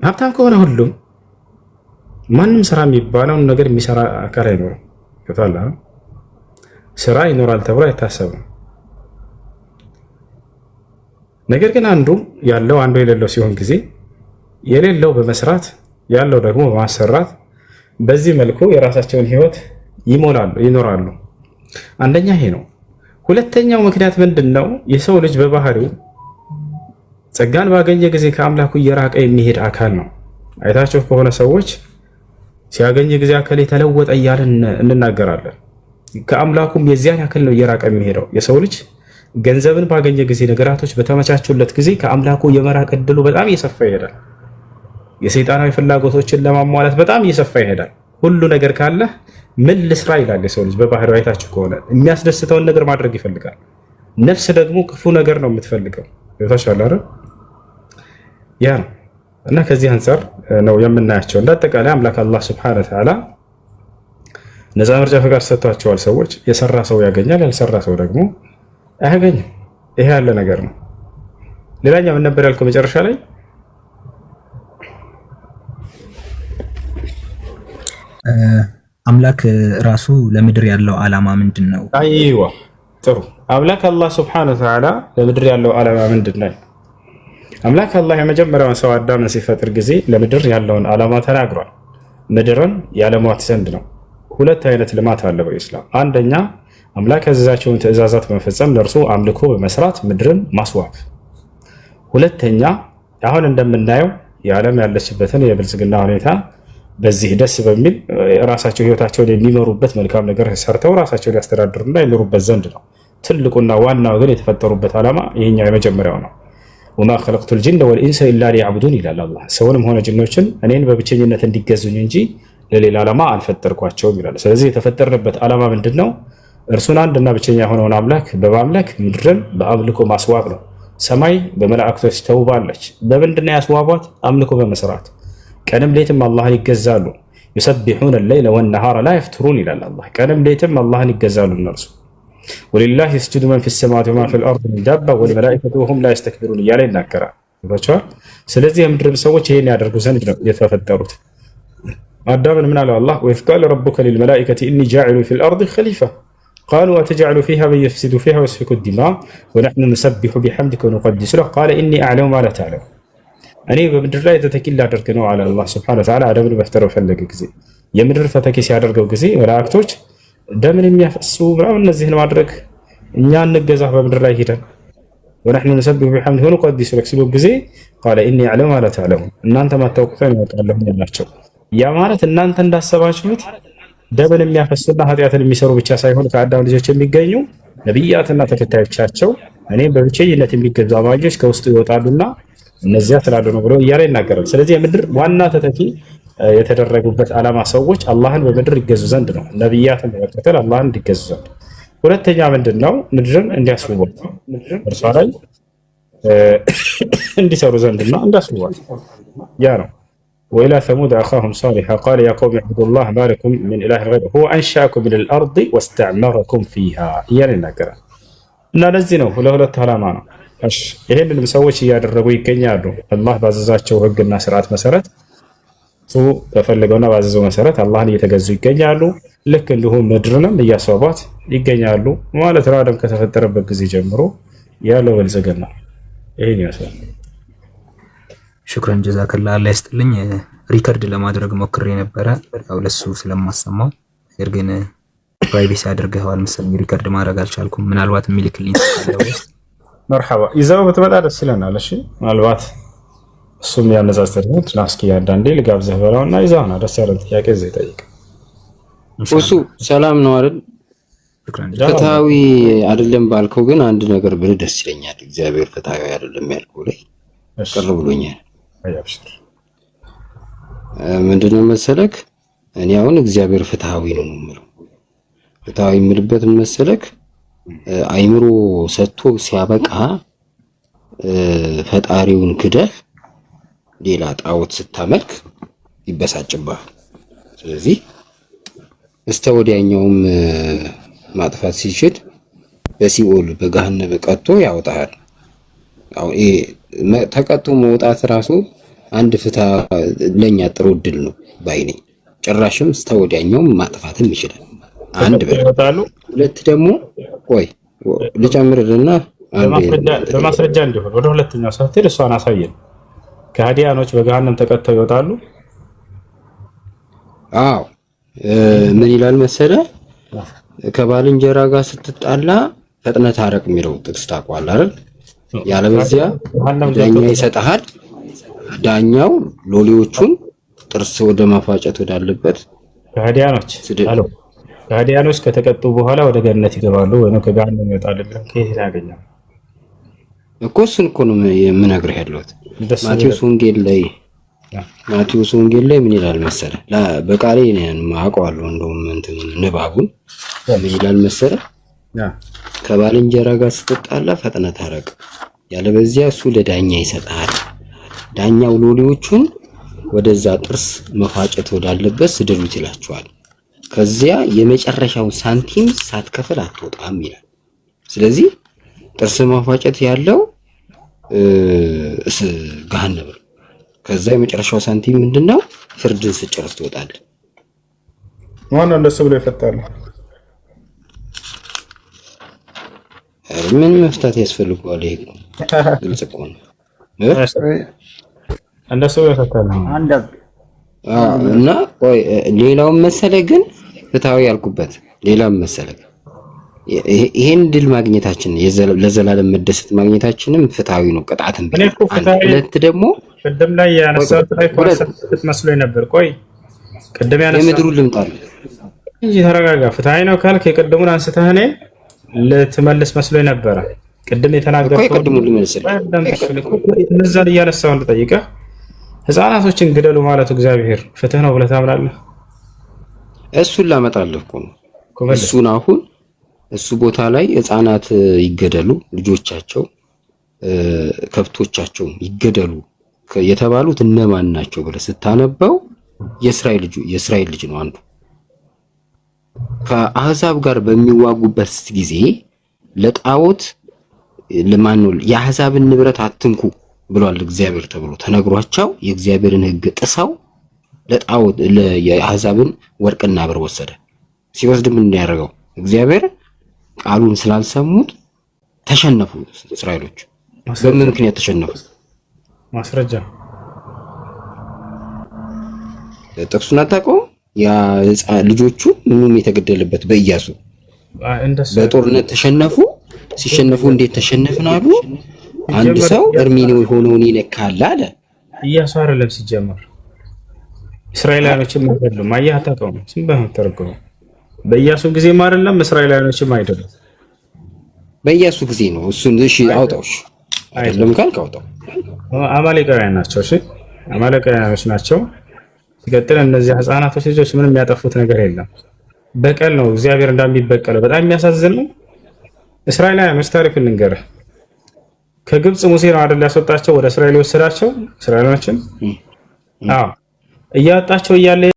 ሀብታም ከሆነ ሁሉም ማንም ስራ የሚባለውን ነገር የሚሰራ አካል አይኖርም። ገብቶሃል? ስራ ይኖራል ተብሎ አይታሰብም። ነገር ግን አንዱ ያለው አንዱ የሌለው ሲሆን ጊዜ የሌለው በመስራት ያለው ደግሞ በማሰራት በዚህ መልኩ የራሳቸውን ህይወት ይኖራሉ። አንደኛ ይሄ ነው። ሁለተኛው ምክንያት ምንድነው? የሰው ልጅ በባህሪው ጸጋን ባገኘ ጊዜ ከአምላኩ እየራቀ የሚሄድ አካል ነው። አይታችሁ ከሆነ ሰዎች ሲያገኝ ጊዜ አካል የተለወጠ እያልን እንናገራለን። ከአምላኩም የዚያን ያክል ነው እየራቀ የሚሄደው። የሰው ልጅ ገንዘብን ባገኘ ጊዜ፣ ነገራቶች በተመቻቹለት ጊዜ ከአምላኩ የመራቅ እድሉ በጣም እየሰፋ ይሄዳል። የሰይጣናዊ ፍላጎቶችን ለማሟላት በጣም እየሰፋ ይሄዳል። ሁሉ ነገር ካለ ምን ልስራ ይላል የሰው ልጅ በባህሪው። አይታችሁ ከሆነ የሚያስደስተውን ነገር ማድረግ ይፈልጋል። ነፍስ ደግሞ ክፉ ነገር ነው የምትፈልገው። ይወታሻል አይደል? ያ ነው እና ከዚህ አንፃር ነው የምናያቸው። እንዳጠቃላይ አምላክ አላህ Subhanahu Wa Ta'ala ነፃ ምርጫ ፈቃድ ሰጥቷቸዋል። ሰዎች የሰራ ሰው ያገኛል፣ ያልሰራ ሰው ደግሞ አያገኝም። ይሄ ያለ ነገር ነው። ሌላኛው ምን ነበር ያልከው መጨረሻ ላይ? አምላክ ራሱ ለምድር ያለው ዓላማ ምንድነው? አይዋ ጥሩ። አምላክ አላህ Subhanahu Wa Ta'ala ለምድር ያለው ዓላማ ምንድነው? አምላክ አላህ የመጀመሪያውን ሰው አዳምን ሲፈጥር ጊዜ ለምድር ያለውን ዓላማ ተናግሯል። ምድርን ያለሟት ዘንድ ነው። ሁለት አይነት ልማት አለ በኢስላም። አንደኛ አምላክ ያዘዛቸውን ትእዛዛት በመፈጸም ለእርሱ አምልኮ በመስራት ምድርን ማስዋብ። ሁለተኛ አሁን እንደምናየው የዓለም ያለችበትን የብልጽግና ሁኔታ በዚህ ደስ በሚል ራሳቸው ህይወታቸውን የሚመሩበት መልካም ነገር ሰርተው ራሳቸውን ያስተዳድሩና ይኖሩበት ዘንድ ነው። ትልቁና ዋናው ግን የተፈጠሩበት ዓላማ ይሄኛው የመጀመሪያው ነው። ወማ ኸለቅቱል ጂነ ወልኢንሰ ኢላ ሊያዕቡዱን ይላል አላህ። ሰውንም ሆነ ጅኖችን እኔን በብቸኝነት እንዲገዙኝ እንጂ ለሌላ ዓላማ አልፈጠርኳቸውም ይላል። ስለዚህ የተፈጠርንበት ዓላማ ምንድነው? እርሱን አንድና ብቸኛ የሆነውን አምላክ በማምለክ ምድርን በአምልኮ ማስዋብ ነው። ሰማይ በመላእክቶች ተውባለች። በምንድነው ያስዋቧት? አምልኮ በመስራት ቀንም ሌትም አላህን ይገዛሉ። يسبحون الليل والنهار لا يفترون ይላል አላህ። ቀንም ሌትም አላህን ይገዛሉ እነርሱ። ولله يسجد من في السماوات وما في الارض من دابة والملائكة وهم لا يستكبرون እያለ ይናገራል። ይባቻል። ስለዚህ የምድር ሰዎች ይሄን ያደርጉ ዘንድ ነው የተፈጠሩት። አዳምን ምን አለው አላህ? وإذ قال ربك للملائكة إني جاعل في الأرض خليفة قالوا أتجعل فيها من يفسد فيها ويسفك الدماء ونحن نسبح بحمدك ونقدس له قال إني أعلم ما لا تعلم እኔ በምድር ላይ ተተኪ ላደርግ ነው አለ አላህ Subhanahu Wa Ta'ala። አደምን መፍጠር ፈለገ ጊዜ የምድር ተተኪ ሲያደርገው ጊዜ መላእክቶች ደምን የሚያፈሱ ምናምን እነዚህን ማድረግ እኛ እንገዛ በምድር ላይ ሄደን ونحن نسبح بحمده ونقدس له ሲሉ ጊዜ قال إني أعلم ما لا تعلم እናንተ ማታውቁትን ያውቃለሁ ያላቸው። ያ ማለት እናንተ እንዳሰባችሁት ደምን የሚያፈሱና ኃጢአትን የሚሰሩ ብቻ ሳይሆን ከአዳም ልጆች የሚገኙ ነብያትና ተከታዮቻቸው እኔ በብቸኝነት የሚገዙ አማኞች ከውስጡ ይወጣሉና እነዚያ ስላሉ ነው ብሎ እያለ ይናገራል። ስለዚህ የምድር ዋና ተተኪ የተደረጉበት ዓላማ ሰዎች አላህን በምድር ይገዙ ዘንድ ነው። ነብያትን በመከተል አላህን እንዲገዙ ዘንድ። ሁለተኛ ምንድነው? ምድርን እንዲያስውቧት እርሷ ላይ እንዲሰሩ ዘንድና እንዲያስውቧት ያ ነው። وإلى ثمود أخاهم صالحا قال يا قوم اعبدوا الله ما لكم من إله غيره هو أنشأكم من الأرض واستعمركم فيها እያለ ይናገራል። እና ለዚህ ነው ለሁለት ዓላማ ነው። እሺ ይሄንንም ሰዎች እያደረጉ ይገኛሉ። አላህ ባዘዛቸው ህግና ስርዓት መሰረት እሱ በፈለገውና ባዘዘው መሰረት አላህን እየተገዙ ይገኛሉ። ልክ እንዲሁም ምድርንም እያስዋቧት ይገኛሉ ማለት ነው። አደም ከተፈጠረበት ጊዜ ጀምሮ ያለው ብልጽግና ይሄን ይመስላል። ሽክራን ጀዛከላ አላህ ይስጥልኝ። ሪከርድ ለማድረግ ሞክሬ ነበረ ያው ለሱ ስለማሰማው፣ ነገር ግን ፕራይቬሲ አድርገዋል መሰለኝ ሪከርድ ማድረግ አልቻልኩም። ምናልባት የሚልክልኝ ካለው መርሐባ ይዘው ብትመጣ ደስ ይለናል። እሺ ምናልባት እሱም ያነሳስተር ነው ትናስኪ አንዳንዴ ልጋብዘህ በላውና ይዘውና ደስ ያለ ጥያቄ እዚህ ጠይቅ። እሱ ሰላም ነው አይደል? ፍትሃዊ አይደለም ባልከው ግን አንድ ነገር ብለህ ደስ ይለኛል። እግዚአብሔር ፍትሃዊ አይደለም ያልከው ላይ ቅር ብሎኛል። አያብሽር ምንድነው መሰለክ እኔ አሁን እግዚአብሔር ፍትሃዊ ነው የምለው። ፍትሃዊ የምልበት መሰለክ አይምሮ ሰጥቶ ሲያበቃ ፈጣሪውን ክደህ ሌላ ጣዖት ስታመልክ ይበሳጭብሃል። ስለዚህ እስከ ወዲያኛውም ማጥፋት ሲችል በሲኦል በገሃነም ቀጥቶ ያወጣሃል። አሁን ተቀጥቶ መውጣት ራሱ አንድ ፍትሃ ለኛ ጥሩ እድል ነው ባይኔ። ጭራሽም እስከ ወዲያኛው ማጥፋትም ይችላል። አንድ በጣሉ ሁለት ደግሞ ቆይ ልጨምርልና በማስረጃ እንዲሆን ወደ ሁለተኛው ሳትሄድ እሷን አሳየን። ከሃዲያኖች በገሃነም ተቀጥተው ይወጣሉ። አዎ ምን ይላል መሰለ ከባልንጀራ ጋር ስትጣላ ፈጥነት ታረቅ የሚለው ጥቅስ ታውቀዋለህ አይደል? ያለበዚያ ዳኛ ይሰጣል። ዳኛው ሎሌዎቹን ጥርስ ወደ ማፋጨት ወዳለበት ከሃዲያኖች ከተቀጡ በኋላ ወደ ገነት ይገባሉ ወይ ነው ከገሃነም ይወጣሉ ብለን ከየት ያገኛል እኮ? እሱን እኮ ነው የምነግርህ ያለሁት። ማቴዎስ ወንጌል ላይ ምን ይላል መሰለ? በቃሌ ነን ማውቀዋለሁ እንደውም እንትን ንባቡን ምን ይላል መሰለ? ከባልንጀራ ጋር ስትጣላ ፈጥነህ ታረቅ፣ ያለበዚያ እሱ ለዳኛ ይሰጣል። ዳኛው ሎሌዎቹን ወደዛ ጥርስ መፋጨት ወዳለበት ስደዱት ይላቸዋል። ከዚያ የመጨረሻው ሳንቲም ሳትከፍል አትወጣም ይላል። ስለዚህ ጥርስ ማፋጨት ያለው ገሃነም ነው። ከዛ የመጨረሻው ሳንቲም ምንድነው? ፍርድን ስጨርስ ትወጣለህ። ማን እንደሱ ብሎ ይፈታል? ምን መፍታት ያስፈልገዋል? ይሄ ግልጽ እኮ ነው። እንደሱ ብሎ ይፈታል እና ቆይ ሌላውን መሰለ ግን ፍትሃዊ ያልኩበት ሌላም መሰለ ይሄን ድል ማግኘታችን ለዘላለም መደሰት ማግኘታችንም ፍትሃዊ ነው። ቅጣትን ሁለት ደግሞ ቅድም ላይ ያነሳሁት ላይ ኮንሰፕት መስሎኝ ነበር። ቆይ ቅድም ያነሳሁት የምድሩ ልምጣል እንጂ ተረጋጋ። ፍትሃዊ ነው ካልክ የቅድሙን አንስተህ እኔ ልትመልስ መስሎኝ ነበር። ቅድም የተናገርኩት ቆይ ቅድሙን ልመልስልህ እነዛን እያነሳሁ ልጠይቅህ። ህፃናቶችን ግደሉ ማለቱ እግዚአብሔር ፍትህ ነው ብለህ ታምናለህ? እሱን ላመጣልህ እኮ ነው። እሱን አሁን እሱ ቦታ ላይ ህፃናት ይገደሉ፣ ልጆቻቸው ከብቶቻቸው ይገደሉ የተባሉት እነማን ናቸው ብለህ ስታነበው የእስራኤል ልጅ ነው አንዱ። ከአህዛብ ጋር በሚዋጉበት ጊዜ ለጣዖት ለማንወል የአህዛብን ንብረት አትንኩ ብሏል እግዚአብሔር ተብሎ ተነግሯቸው የእግዚአብሔርን ሕግ ጥሰው ለጣዖት የአህዛብን ወርቅና ብር ወሰደ። ሲወስድ ምን ያደርገው እግዚአብሔር ቃሉን ስላልሰሙት ተሸነፉ እስራኤሎች። በምን ምክንያት ተሸነፉ? ማስረጃ ጥቅሱን አታውቀውም? ያ ልጆቹ ምንም የተገደለበት በኢያሱ በጦርነት ተሸነፉ። ሲሸነፉ እንዴት ተሸነፍን አሉ? አንድ ሰው እርሚኔው የሆነውን ይነካል አለ። ኢያሱ አይደለም ሲጀመር እስራኤላውያኖችም አይደሉም። አየህ አታውቀውም? ዝም ብለህ ተረጎመው። በኢያሱ ጊዜም አይደለም እስራኤላውያኖችም አይደሉም። በኢያሱ ጊዜ ነው። እሱን እሺ አውጣውሽ አይደለም ካልክ አውጣው። አማሌቃውያን ናቸው። እሺ አማሌቃውያኖች ናቸው። ሲቀጥል እነዚህ ህፃናቶች ልጆች ምንም ያጠፉት ነገር የለም። በቀል ነው እግዚአብሔር እንደሚበቀለው። በጣም የሚያሳዝን ነው። እስራኤላውያኖች ታሪክ ልንገርህ። ከግብጽ ሙሴ ነው አይደል ያስወጣቸው ወደ እስራኤል የወሰዳቸው እስራኤላውያኖችን። አዎ እያወጣቸው እያለ